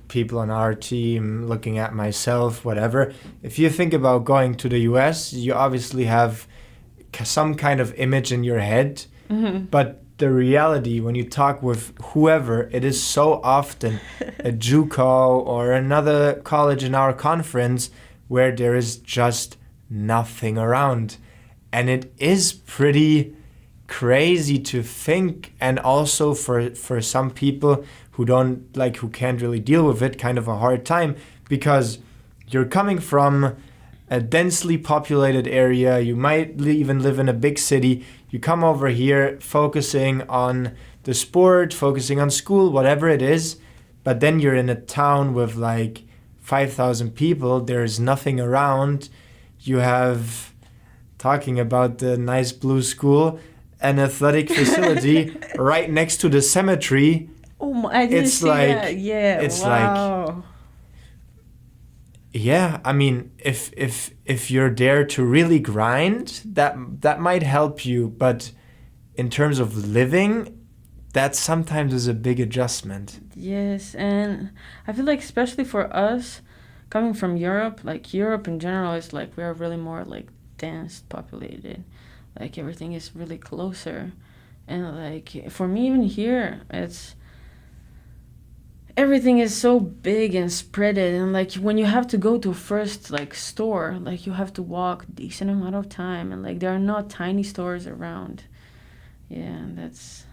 people on our team, looking at myself, whatever, if you think about going to the US, you obviously have some kind of image in your head, But the reality, when you talk with whoever, it is so often a JUCO or another college in our conference where there is just nothing around. And it is pretty crazy to think, and also for some people who can't really deal with it, kind of a hard time, because you're coming from a densely populated area, you might even live in a big city, you come over here focusing on the sport, focusing on school, whatever it is, but then you're in a town with like 5,000 people, there's nothing around, you have, talking about the nice blue school, an athletic facility right next to the cemetery. Oh, I didn't see that. Yeah, it's wow. Yeah, I mean, if you're there to really grind, that might help you, but in terms of living, that sometimes is a big adjustment. Yes, and I feel like especially for us, coming from Europe, like Europe in general is like we are really more like dense populated. Like everything is really closer. And like for me even here, it's everything is so big and spreaded, and like when you have to go to a first like store, like you have to walk decent amount of time, and like there are not tiny stores around. Yeah, that's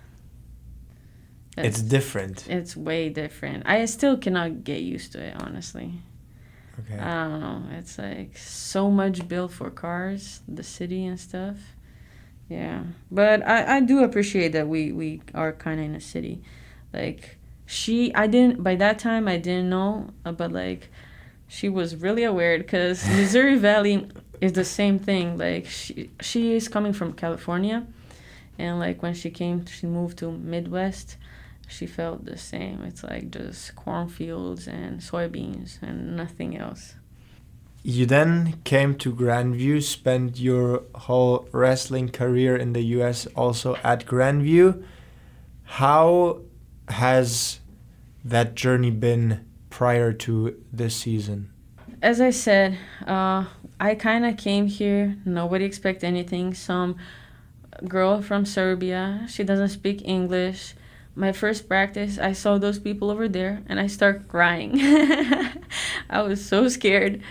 It's different. it's way different. I still cannot get used to it, honestly. Okay. I don't know. It's like so much built for cars, the city and stuff. Yeah. But I do appreciate that we are kind of in a city. Like, I didn't, by that time, I didn't know, but like, she was really aware because Missouri Valley is the same thing. Like, she is coming from California. And like, when she moved to Midwest, she felt the same. It's like just cornfields and soybeans and nothing else. You then came to Grandview, spent your whole wrestling career in the US also at Grandview. How has that journey been prior to this season? As I said, I kind of came here. Nobody expect anything. Some girl from Serbia. She doesn't speak English. My first practice, I saw those people over there and I start crying. I was so scared.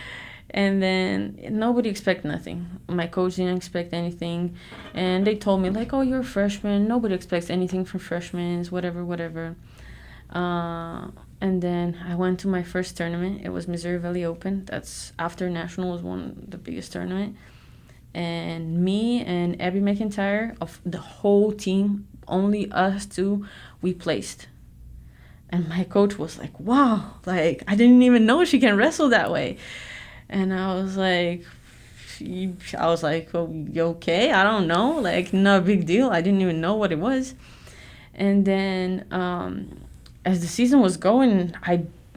And then nobody expect nothing. My coach didn't expect anything. And they told me like, oh, you're a freshman. Nobody expects anything from freshmen, whatever, whatever. And then I went to my first tournament. It was Missouri Valley Open. That's after National was one of the biggest tournament. And me and Abby McIntyre, of the whole team, only us two, we placed. And my coach was like, wow, like I didn't even know she can wrestle that way. And I was like, oh, you okay? I don't know, like no big deal. I didn't even know what it was. And then as the season was going,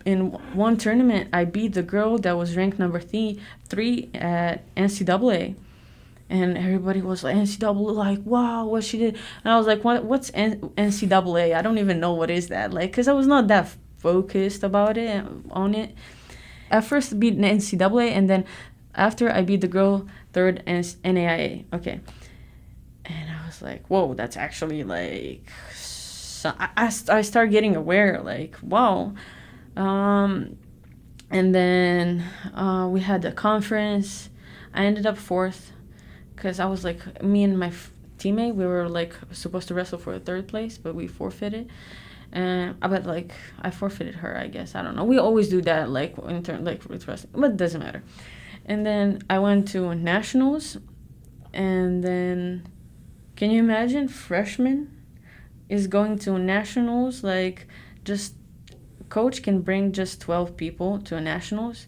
in one tournament, I beat the girl that was ranked number three at NCAA. And everybody was like, NCAA, like, wow, what she did. And I was like, what's NCAA? I don't even know what is that. Like, because I was not that focused about it, on it. I first beat NCAA, and then after I beat the girl, third NAIA. Okay. And I was like, whoa, that's actually like, so I start getting aware, like, wow. And then we had the conference. I ended up fourth. Because I was like, me and my teammate, we were like supposed to wrestle for a third place, but we forfeited. But like I forfeited her, I guess. I don't know. We always do that, like with wrestling, but it doesn't matter. And then I went to nationals, and then can you imagine freshman is going to nationals? Like just coach can bring just 12 people to nationals,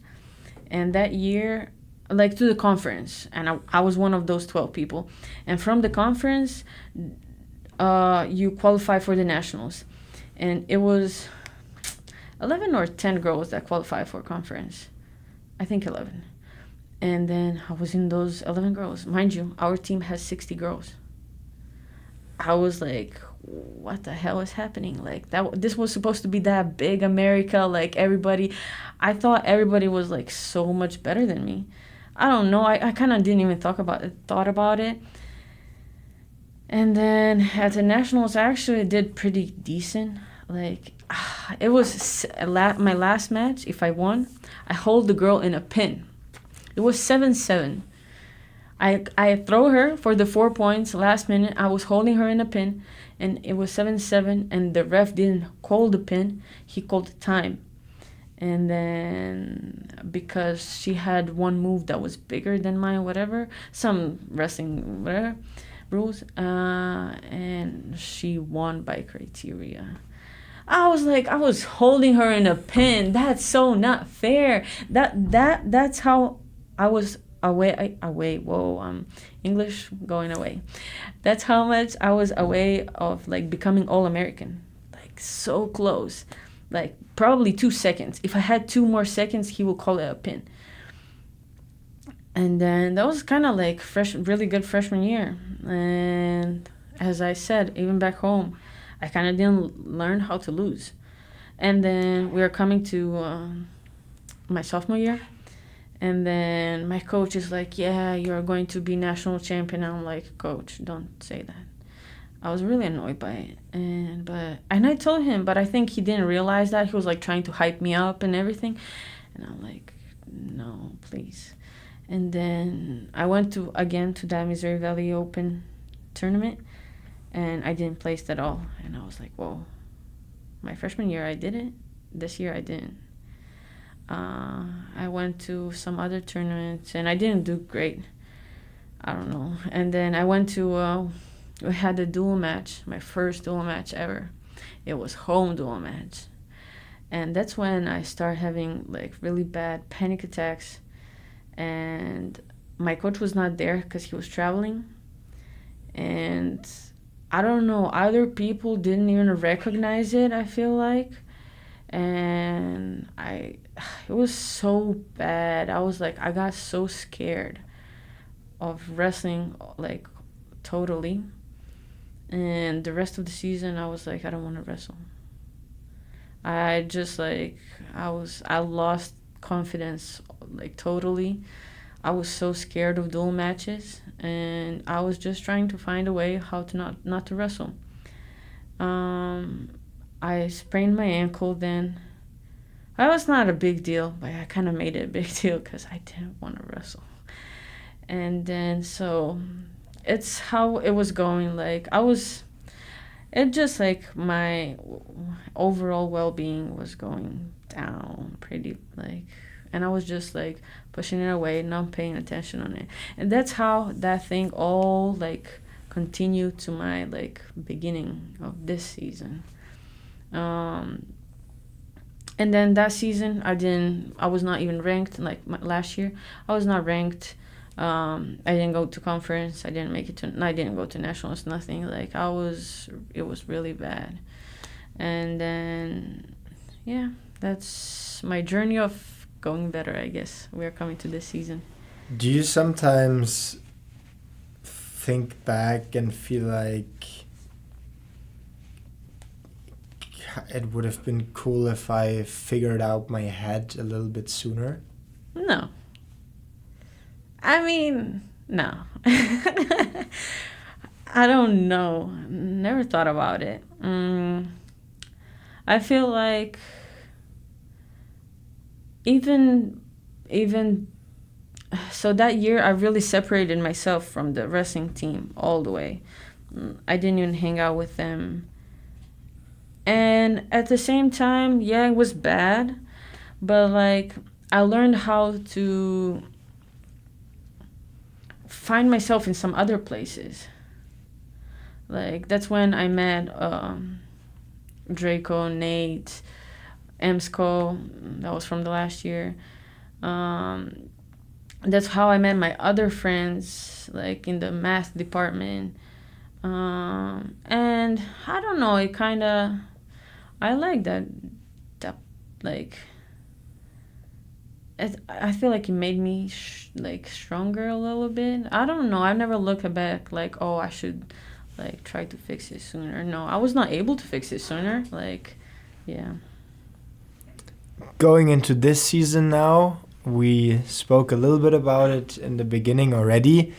and that year. Like to the conference, and I was one of those 12 people, and from the conference you qualify for the nationals, and it was 11 or 10 girls that qualified for conference. I think 11. And then I was in those 11 girls. Mind you, our team has 60 girls. I was like, what the hell is happening? Like this was supposed to be that big America, like everybody. I thought everybody was like so much better than me. I don't know. I kind of didn't even thought about it. And then at the nationals, I actually did pretty decent. Like, it was my last match. If I won, I hold the girl in a pin. It was 7-7. I throw her for the 4 points last minute. I was holding her in a pin, and it was 7-7. And the ref didn't call the pin; he called the time. And then because she had one move that was bigger than mine, whatever, some wrestling whatever rules, and she won by criteria. I was like, I was holding her in a pin. That's so not fair. That's how I was away. Whoa, English going away. That's how much I was away of like becoming all American. Like so close. Like probably 2 seconds. If I had 2 more seconds, he would call it a pin. And then that was kind of like really good freshman year. And as I said, even back home, I kind of didn't learn how to lose. And then we were coming to my sophomore year. And then my coach is like, yeah, you're going to be national champion. And I'm like, coach, don't say that. I was really annoyed by it. And I told him, but I think he didn't realize that. He was like trying to hype me up and everything. And I'm like, no, please. And then I went to that Missouri Valley Open tournament, and I didn't place at all. And I was like, whoa, my freshman year I did it. This year I didn't. I went to some other tournaments, and I didn't do great. I don't know. And then I went to, we had a dual match, my first dual match ever. It was home dual match. And that's when I started having like really bad panic attacks. And my coach was not there because he was traveling. And I don't know, other people didn't even recognize it, I feel like. And it was so bad. I was like, I got so scared of wrestling, like totally. And the rest of the season, I was like, I don't want to wrestle. I just like, I lost confidence, like totally. I was so scared of dual matches, and I was just trying to find a way how to not to wrestle. I sprained my ankle then. That was not a big deal, but I kind of made it a big deal because I didn't want to wrestle. And then so it's how it was going. Like it just like my overall well-being was going down pretty like, and I was just like pushing it away, not paying attention on it. And that's how that thing all like continued to my like beginning of this season. And then that season I was not even ranked. Like last year I was not ranked. I didn't go to conference. I didn't go to nationals, nothing. Like it was really bad. And then yeah, that's my journey of going better, I guess. We are coming to this season. Do you sometimes think back and feel like it would have been cool if I figured out my head a little bit sooner? No. I mean, no. I don't know. Never thought about it. I feel like even so that year I really separated myself from the wrestling team all the way. I didn't even hang out with them. And at the same time, yeah, it was bad, but like I learned how to find myself in some other places. Like that's when I met Draco, Nate, Emsko, that was from the last year. That's how I met my other friends, like in the math department. And I don't know, it kind of, I like that like, I feel like it made me like stronger a little bit. I don't know, I've never looked back like, oh, I should like try to fix it sooner. No, I was not able to fix it sooner. Like, yeah. Going into this season now, we spoke a little bit about it in the beginning already.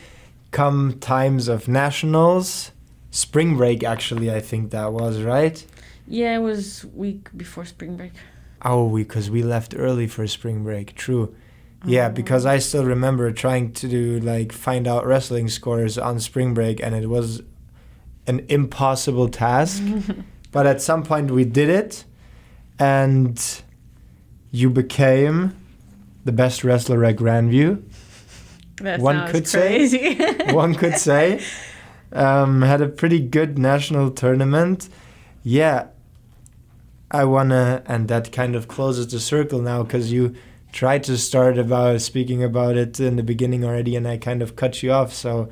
Come times of nationals, spring break, actually, I think that was, right? Yeah, it was week before spring break. Oh, because we left early for spring break. True. Yeah, because I still remember trying to do like find out wrestling scores on spring break, and it was an impossible task. But at some point we did it, and you became the best wrestler at Grandview. That One sounds could crazy. One could say. Had a pretty good national tournament. Yeah, I wanna, and that kind of closes the circle now, because you tried to start about speaking about it in the beginning already, and I kind of cut you off. So,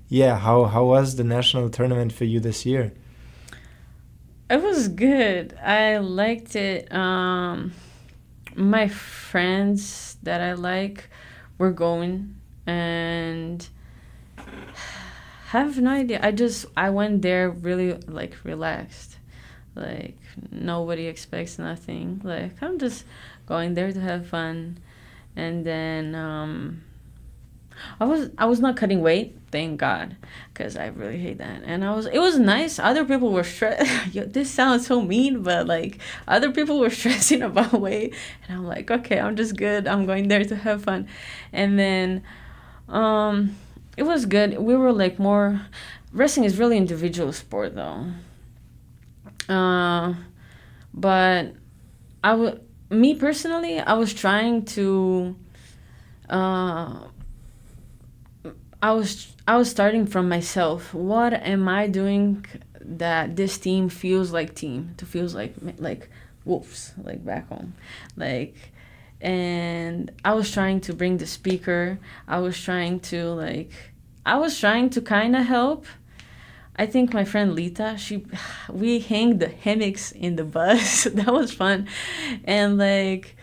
yeah, how was the national tournament for you this year? It was good. I liked it. My friends that I like were going, and have no idea. I went there really like relaxed. Like nobody expects nothing. Like I'm just going there to have fun. And then I was not cutting weight, thank God, because I really hate that. And it was nice. Other people were stressed. This sounds so mean, but like other people were stressing about weight, and I'm like, okay, I'm just good. I'm going there to have fun. And then it was good. We were like more. Wrestling is really individual sport though. But me personally, I was trying to. I was starting from myself. What am I doing that this team feels like team? To feels like wolves, like back home, like. And I was trying to bring the speaker. I was trying to kind of help. I think my friend Lita, we hang the hammocks in the bus. That was fun. And like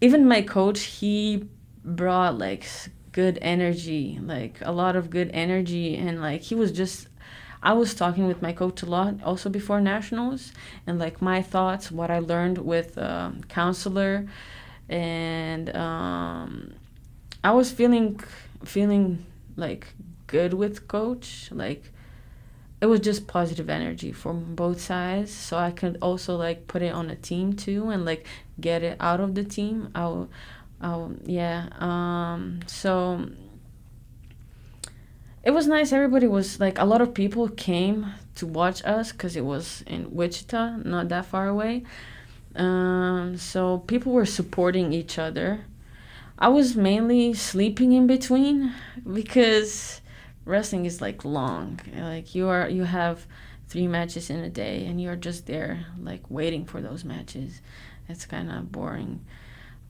even my coach, he brought like good energy, like a lot of good energy. And like I was talking with my coach a lot also before nationals, and like my thoughts, what I learned with counselor. And I was feeling like good with coach. Like it was just positive energy from both sides, so I could also like put it on a team too, and like get it out of the team. Yeah. So it was nice. Everybody was like, a lot of people came to watch us because it was in Wichita, not that far away. So people were supporting each other. I was mainly sleeping in between because wrestling is like long. Like you have 3 matches in a day, and you're just there like waiting for those matches. It's kind of boring.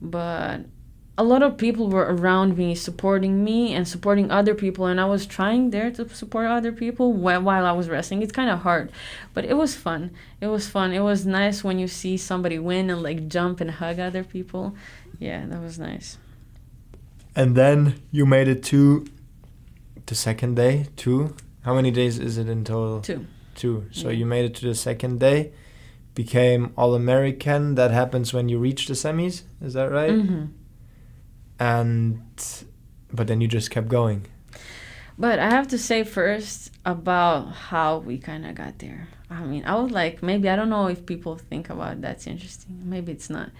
But a lot of people were around me supporting me and supporting other people, and I was trying there to support other people while I was wrestling. It's kind of hard, but it was fun. It was fun. It was nice when you see somebody win and like jump and hug other people. Yeah, that was nice. And then you made it to the second day. 2. How many days is it in total? 2. 2. So Yeah. you made it to the second day, became All-American. That happens when you reach the semis. Is that right? Mm-hmm. But then you just kept going. But I have to say first about how we kind of got there. I mean, I was like, maybe, I don't know if people think about that's interesting. Maybe it's not.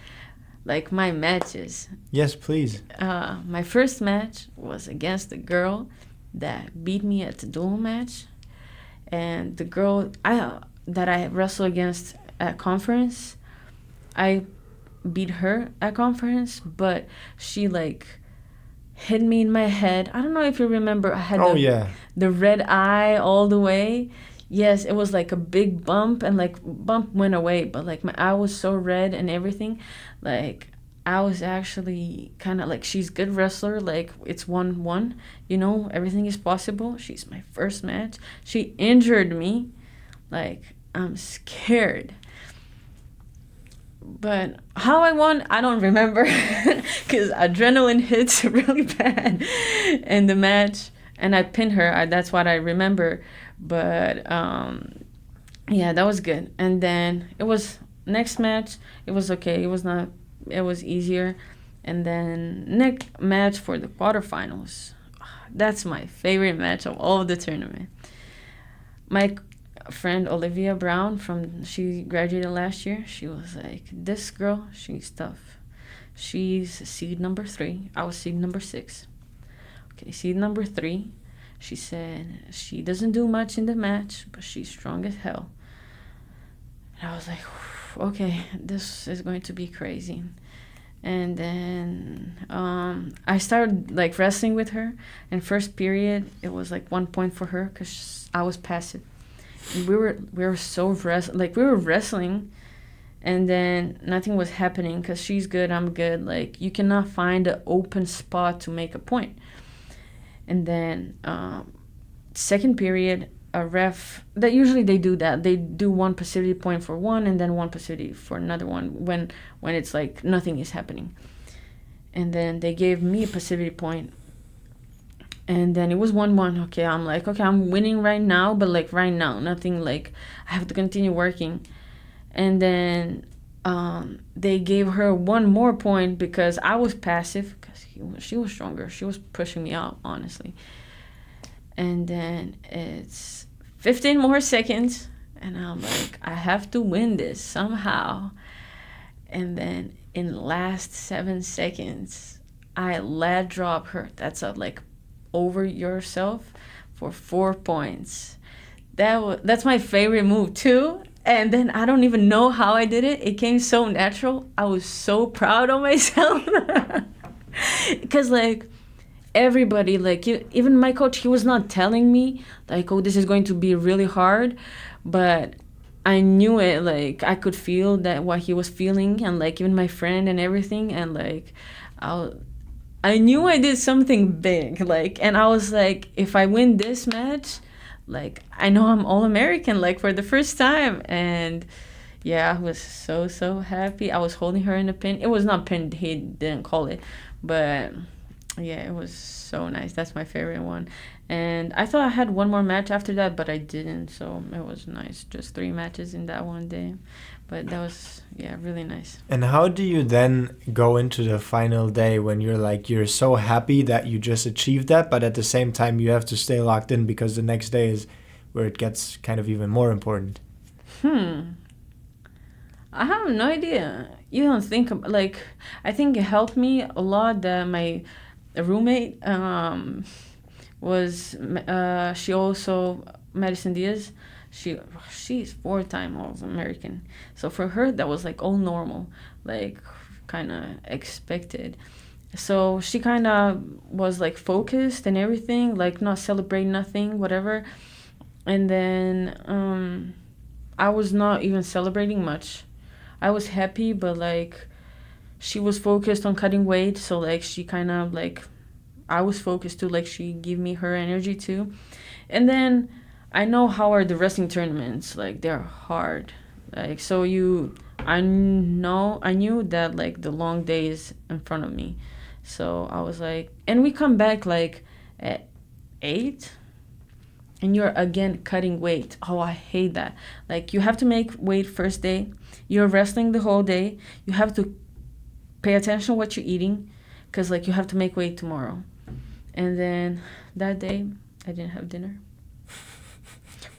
Like my matches. Yes, please. My first match was against the girl that beat me at the duel match. And the girl that I wrestled against at conference, I beat her at conference, but she like hit me in my head. I don't know if you remember, I had the red eye all the way. Yes, it was like a big bump, and like bump went away, but like my eye was so red and everything. Like I was actually kind of like, she's good wrestler, like it's 1-1, everything is possible. She's my first match. She injured me. Like I'm scared. But how I won, I don't remember, because adrenaline hits really bad in the match, and I pinned her. That's what I remember. But yeah, that was good. And then it was next match. It was okay. It was not. It was easier. And then next match for the quarterfinals. That's my favorite match of all of the tournament. My friend Olivia Brown she graduated last year. She was like, this girl, she's tough. She's seed number 3. I was seed number 6. Okay, seed number 3. She said she doesn't do much in the match, but she's strong as hell. And I was like, okay, this is going to be crazy. And then I started like wrestling with her. And first period, it was like 1 point for her because I was passive. And we were so we were wrestling, and then nothing was happening because she's good, I'm good. Like you cannot find an open spot to make a point. And then second period, a ref that usually they do that. They do one passivity point for one and then one passivity for another one when it's like nothing is happening. And then they gave me a passivity point. And then it was 1-1. Okay, I'm like, okay, I'm winning right now, but like right now, nothing like I have to continue working. And then they gave her one more point because I was passive because she was stronger. She was pushing me out, honestly. And then it's 15 more seconds, and I'm like, I have to win this somehow. And then in the last 7 seconds, I let drop her. That's a like over yourself for 4 points. That's my favorite move too. And then I don't even know how I did it. It came so natural. I was so proud of myself. Because like everybody, like even my coach, he was not telling me like, oh, this is going to be really hard, but I knew it. Like I could feel that what he was feeling, and like even my friend and everything. And like I knew I did something big. Like, and I was like, if I win this match, like I know I'm All-American, like for the first time. And yeah, I was so happy. I was holding her in a pin. It was not pinned, he didn't call it, but yeah, it was so nice. That's my favorite one. And I thought I had one more match after that, but I didn't. So it was nice. Just 3 matches in that one day. But that was, yeah, really nice. And how do you then go into the final day when you're so happy that you just achieved that, but at the same time you have to stay locked in because the next day is where it gets kind of even more important? I have no idea. You don't think like, I think it helped me a lot that my roommate was she also Madison Diaz. She's 4-time All-American, so for her that was like all normal, like kind of expected. So she kind of was like focused and everything, like not celebrate nothing, whatever. And then I was not even celebrating much. I was happy, but like she was focused on cutting weight, so like she kind of like I was focused too, like she gave me her energy too. And then I know how are the wrestling tournaments, like they're hard. Like so I knew that like the long day is in front of me. So I was like, and we come back like at 8 and you're again cutting weight. Oh, I hate that. Like you have to make weight first day. You're wrestling the whole day. You have to pay attention to what you're eating because like you have to make weight tomorrow. And then that day I didn't have dinner.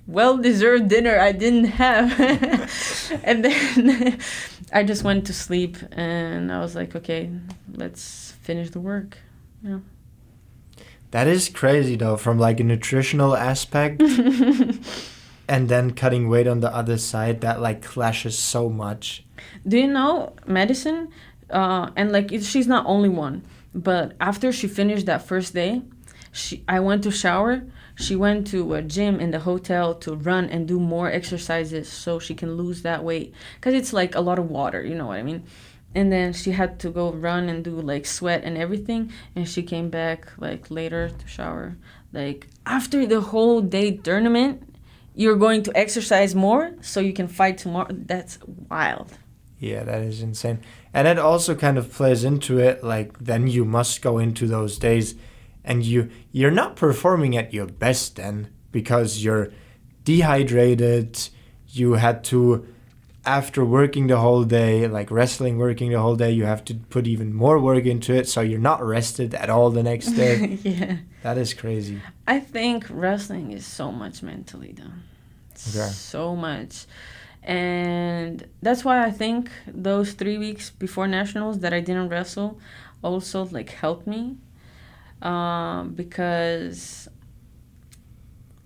Well-deserved dinner I didn't have. And then I just went to sleep and I was like, okay, let's finish the work. Yeah. That is crazy though, from like a nutritional aspect and then cutting weight on the other side, that like clashes so much. Do you know Madison? And like she's not only one, but after she finished that first day, I went to shower. She went to a gym in the hotel to run and do more exercises so she can lose that weight. Because it's like a lot of water, you know what I mean? And then she had to go run and do like sweat and everything. And she came back like later to shower. Like after the whole day tournament, you're going to exercise more so you can fight tomorrow. That's wild. Yeah, that is insane. And it also kind of plays into it, like then you must go into those days and you're not performing at your best then because you're dehydrated. You had to, after working the whole day, like wrestling, working the whole day, you have to put even more work into it. So you're not rested at all the next day. Yeah. That is crazy. I think wrestling is so much mentally though. Okay. so much. And that's why I think those 3 weeks before nationals that I didn't wrestle also like helped me, because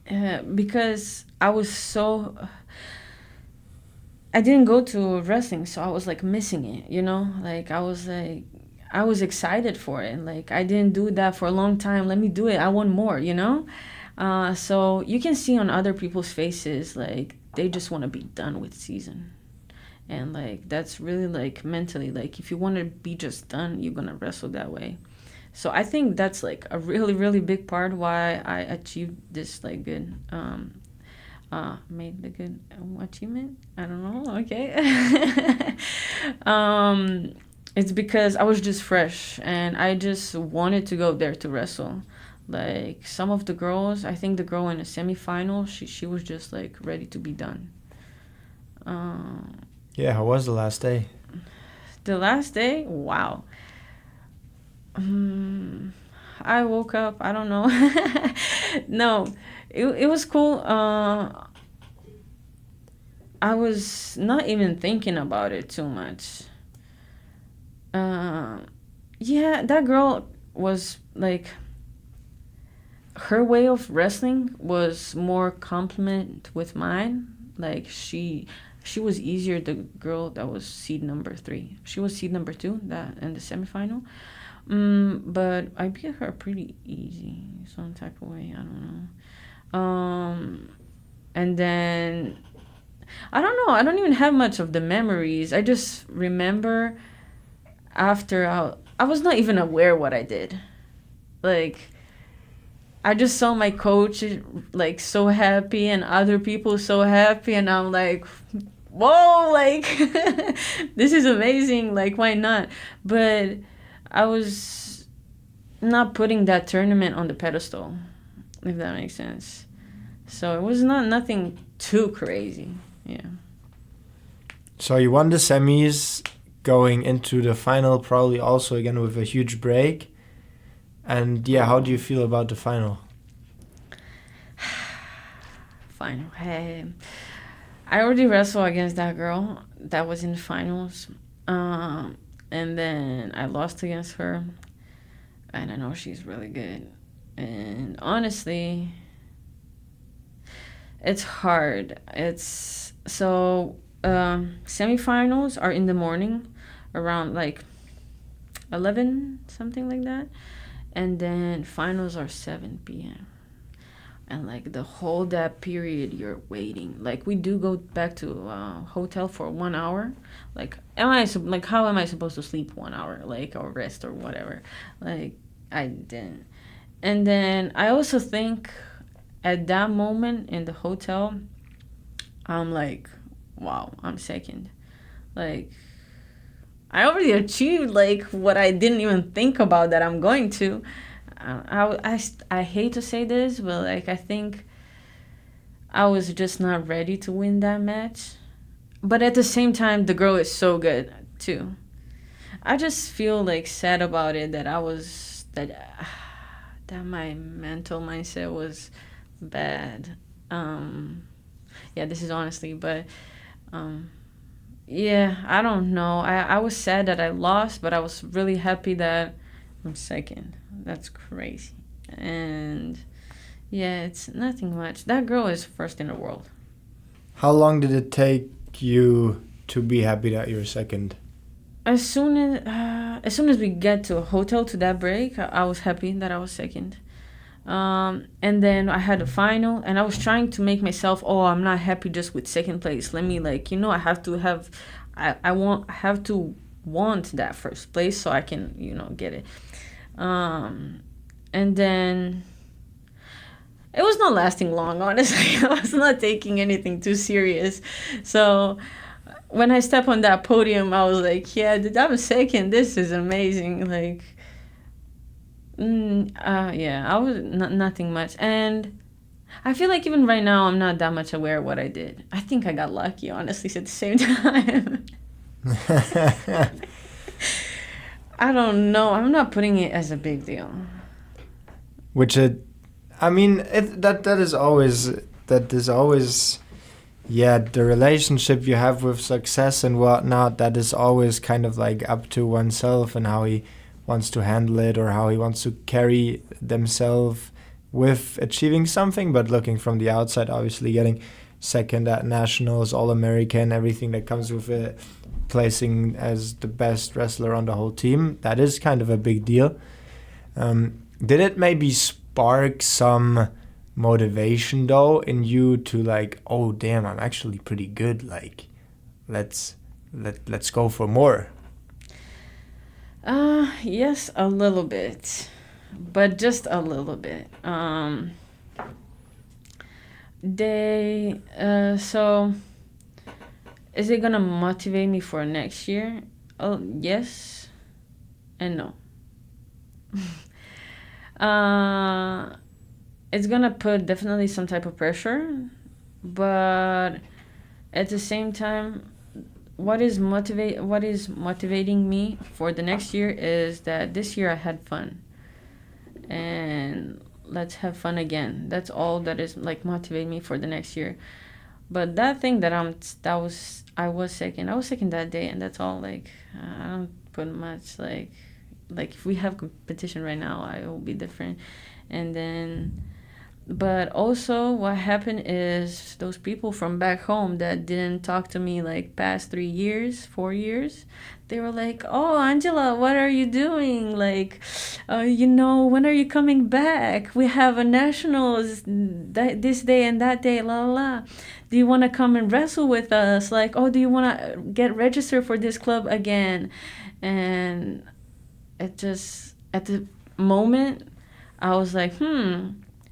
I was so, I didn't go to wrestling, so I was like missing it, like I was excited for it. Like, I didn't do that for a long time. Let me do it. I want more. So you can see on other people's faces, like, they just want to be done with season. And like, that's really like mentally, like, if you want to be just done, you're going to wrestle that way. So I think that's like a really, really big part why I achieved this like good, made the good achievement. I don't know. Okay. It's because I was just fresh and I just wanted to go there to wrestle. Like, some of the girls, I think the girl in the semifinal, she was just like ready to be done. Yeah, how was the last day? The last day, wow. I woke up, I don't know. No, it was cool. I was not even thinking about it too much. Yeah, that girl was like, her way of wrestling was more complement with mine. Like, she was easier. The girl that was seed number 3, she was seed number 2 that in the semifinal. But I beat her pretty easy, some type of way. I don't know. And then I don't know. I don't even have much of the memories. I just remember after I was not even aware what I did. Like, I just saw my coach like so happy and other people so happy, and I'm like, whoa, like this is amazing. Like, why not? But I was not putting that tournament on the pedestal, if that makes sense. So it was nothing too crazy. Yeah. So you won the semis, going into the final probably also again with a huge break. And yeah, how do you feel about the final? Final. Hey, I already wrestled against that girl that was in the finals. And then I lost against her. And I know she's really good. And honestly, it's hard. It's so semifinals are in the morning around like 11, something like that. And then finals are 7 p.m. And like the whole that period you're waiting. Like, we do go back to hotel for 1 hour. Like, how am I supposed to sleep 1 hour, like, or rest or whatever? Like, I didn't. And then I also think at that moment in the hotel, I'm like, wow, I'm second. Like, I already achieved like what I didn't even think about that I'm going to. I hate to say this, but like, I think I was just not ready to win that match. But at the same time, the girl is so good too. I just feel like sad about it that that my mental mindset was bad. Yeah, this is honestly, but yeah, I don't know. I was sad that I lost, but I was really happy that I'm second. That's crazy. And yeah, it's nothing much. That girl is first in the world. How long did it take you to be happy that you're second? As soon as we get to a hotel to that break, I was happy that I was second. And then I had a final, and I was trying to make myself, oh, I'm not happy just with second place. Let me, like, I have to have, I have to want that first place so I can, get it. And then it was not lasting long, honestly. I was not taking anything too serious. So when I stepped on that podium, I was like, yeah, I'm second. This is amazing. Like, yeah, I was nothing much. And I feel like even right now, I'm not that much aware of what I did. I think I got lucky, honestly, at the same time. I don't know. I'm not putting it as a big deal. That is always Yeah, the relationship you have with success and whatnot, that is always kind of like up to oneself and how he wants to handle it or how he wants to carry themselves with achieving something. But looking from the outside, obviously getting second at nationals, all American, everything that comes with it, placing as the best wrestler on the whole team, that is kind of a big deal. Did it maybe spark some motivation though in you to like, oh damn, I'm actually pretty good, like let's go for more? Yes, a little bit, but just a little bit. They so is it gonna motivate me for next year? Oh, yes and no. It's gonna put definitely some type of pressure, but at the same time, what is motivating me for the next year is that this year I had fun, and let's have fun again. That's all that is like motivating me for the next year. But that thing that I was second that day, and that's all. Like I don't put much like if we have competition right now, I will be different, and then. But also, what happened is those people from back home that didn't talk to me like past 3 years, 4 years, they were like, "Oh, Andjela, what are you doing? Like, when are you coming back? We have a nationals this day and that day, la la la. Do you want to come and wrestle with us? Like, oh, do you want to get registered for this club again?" And it just at the moment, I was like,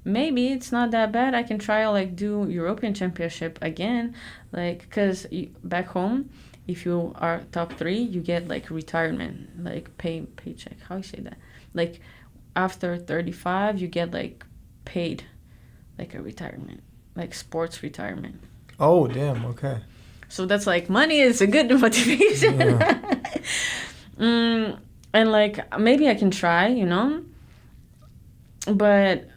maybe it's not that bad. I can try like do European Championship again, like because back home, if you are top 3, you get like retirement, like paycheck. How you say that? Like after 35, you get like paid, like a retirement, like sports retirement. Oh damn, okay. So that's like money is a good motivation. Yeah. And like maybe I can try, but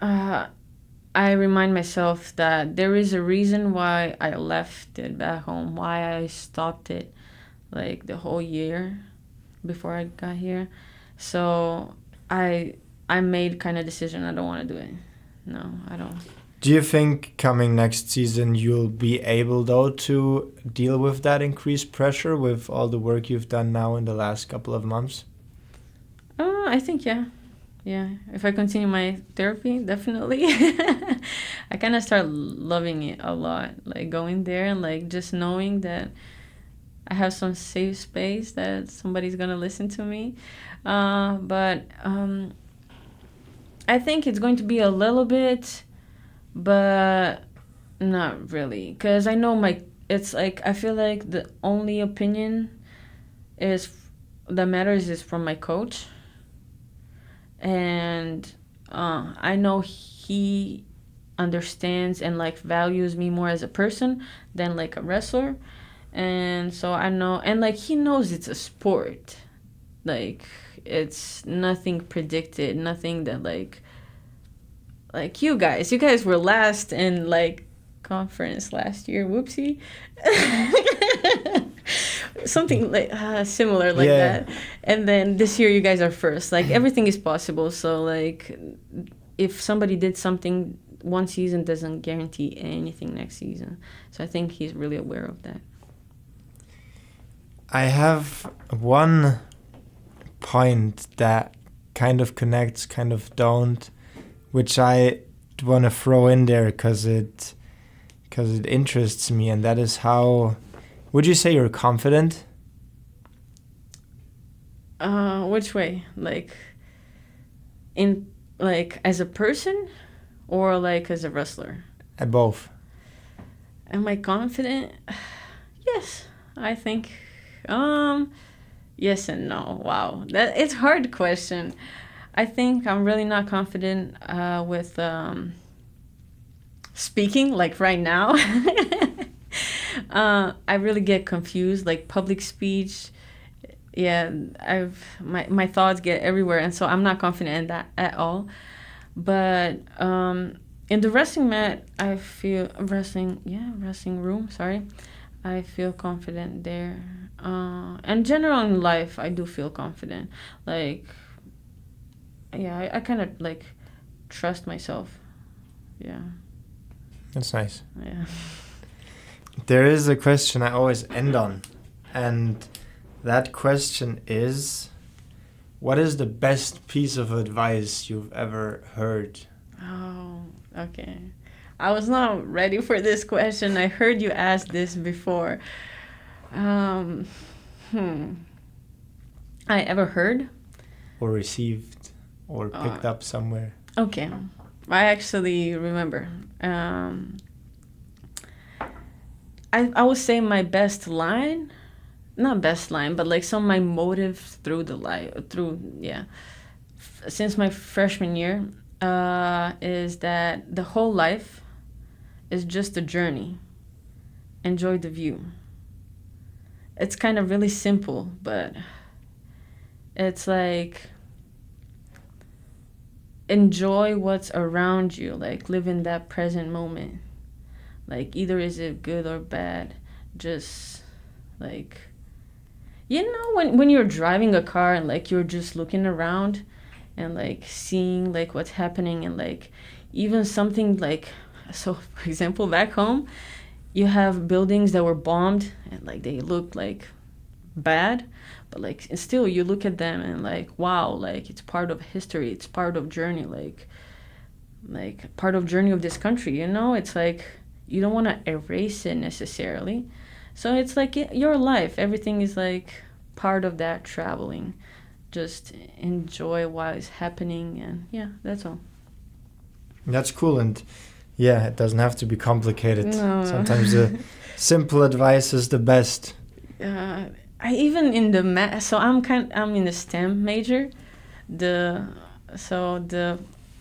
I remind myself that there is a reason why I left it back home, why I stopped it like the whole year before I got here. So I made kind of decision I don't want to do it. No, I don't. Do you think coming next season you'll be able though to deal with that increased pressure with all the work you've done now in the last couple of months? I think yeah. Yeah, if I continue my therapy, definitely. I kind of start loving it a lot, like going there and like just knowing that I have some safe space that somebody's gonna listen to me. But I think it's going to be a little bit, but not really, because I know it's like I feel like the only opinion is that matters is from my coach. And I know he understands and like values me more as a person than like a wrestler, and so I know, and like he knows it's a sport, like it's nothing predicted, nothing that like you guys were last in like conference last year, whoopsie. Something like similar like that, and then this year you guys are first. Like everything is possible, so like if somebody did something one season doesn't guarantee anything next season, so I think he's really aware of that. I have one point that kind of connects, kind of don't, which I want to throw in there because it interests me, and that is how would you say you're confident? Which way? Like in like as a person or like as a wrestler? Both. Am I confident? Yes, I think. Yes and no. Wow, it's a hard question. I think I'm really not confident with speaking like right now. I really get confused, like public speech. Yeah, my thoughts get everywhere, and so I'm not confident in that at all. But In the wrestling mat, I feel wrestling room. Sorry, I feel confident there. And general in life, I do feel confident. Like, yeah, I kind of like trust myself. Yeah. That's nice. Yeah. There is a question I always end on, and that question is, what is the best piece of advice you've ever heard? Oh, okay. I was not ready for this question. I heard you ask this before. Um, I ever heard? Or received? Or picked up somewhere? Okay. I actually remember. I would say my best line, not best line, but like some of my motive through the life, since my freshman year, is that the whole life is just a journey. Enjoy the view. It's kind of really simple, but it's like enjoy what's around you, like live in that present moment. Like either is it good or bad, just like, you know, when you're driving a car and like you're just looking around and like seeing like what's happening, and like even something like, so for example back home you have buildings that were bombed and like they look like bad, but like still you look at them and like, wow, like it's part of history, it's part of journey, like part of journey of this country, you know. It's like you don't want to erase it necessarily, so it's like your life, everything is like part of that traveling. Just enjoy what is happening, and yeah, that's all. That's cool, and yeah, it doesn't have to be complicated. No. Sometimes the simple advice is the best. I even in the so I'm in the STEM major. The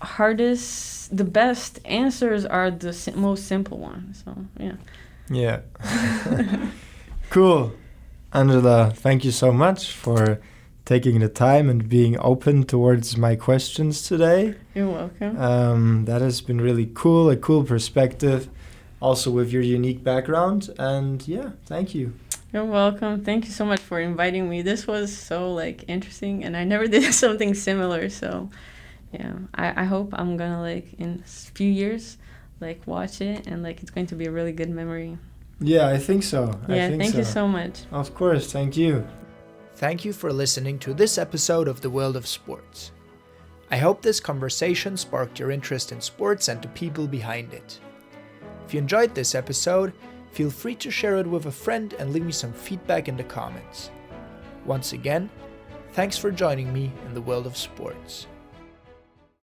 hardest, the best answers are the most simple ones. So yeah. Yeah. Cool. Andjela, thank you so much for taking the time and being open towards my questions today. You're welcome. That has been really cool, a cool perspective, also with your unique background. And yeah, thank you. You're welcome. Thank you so much for inviting me. This was so like interesting, and I never did something similar. So yeah, I hope I'm gonna like in a few years like watch it, and like it's going to be a really good memory. Yeah, I think so. Thank you so much. Of course, thank you. Thank you for listening to this episode of The World of Sports. I hope this conversation sparked your interest in sports and the people behind it. If you enjoyed this episode, feel free to share it with a friend and leave me some feedback in the comments. Once again, thanks for joining me in The World of Sports.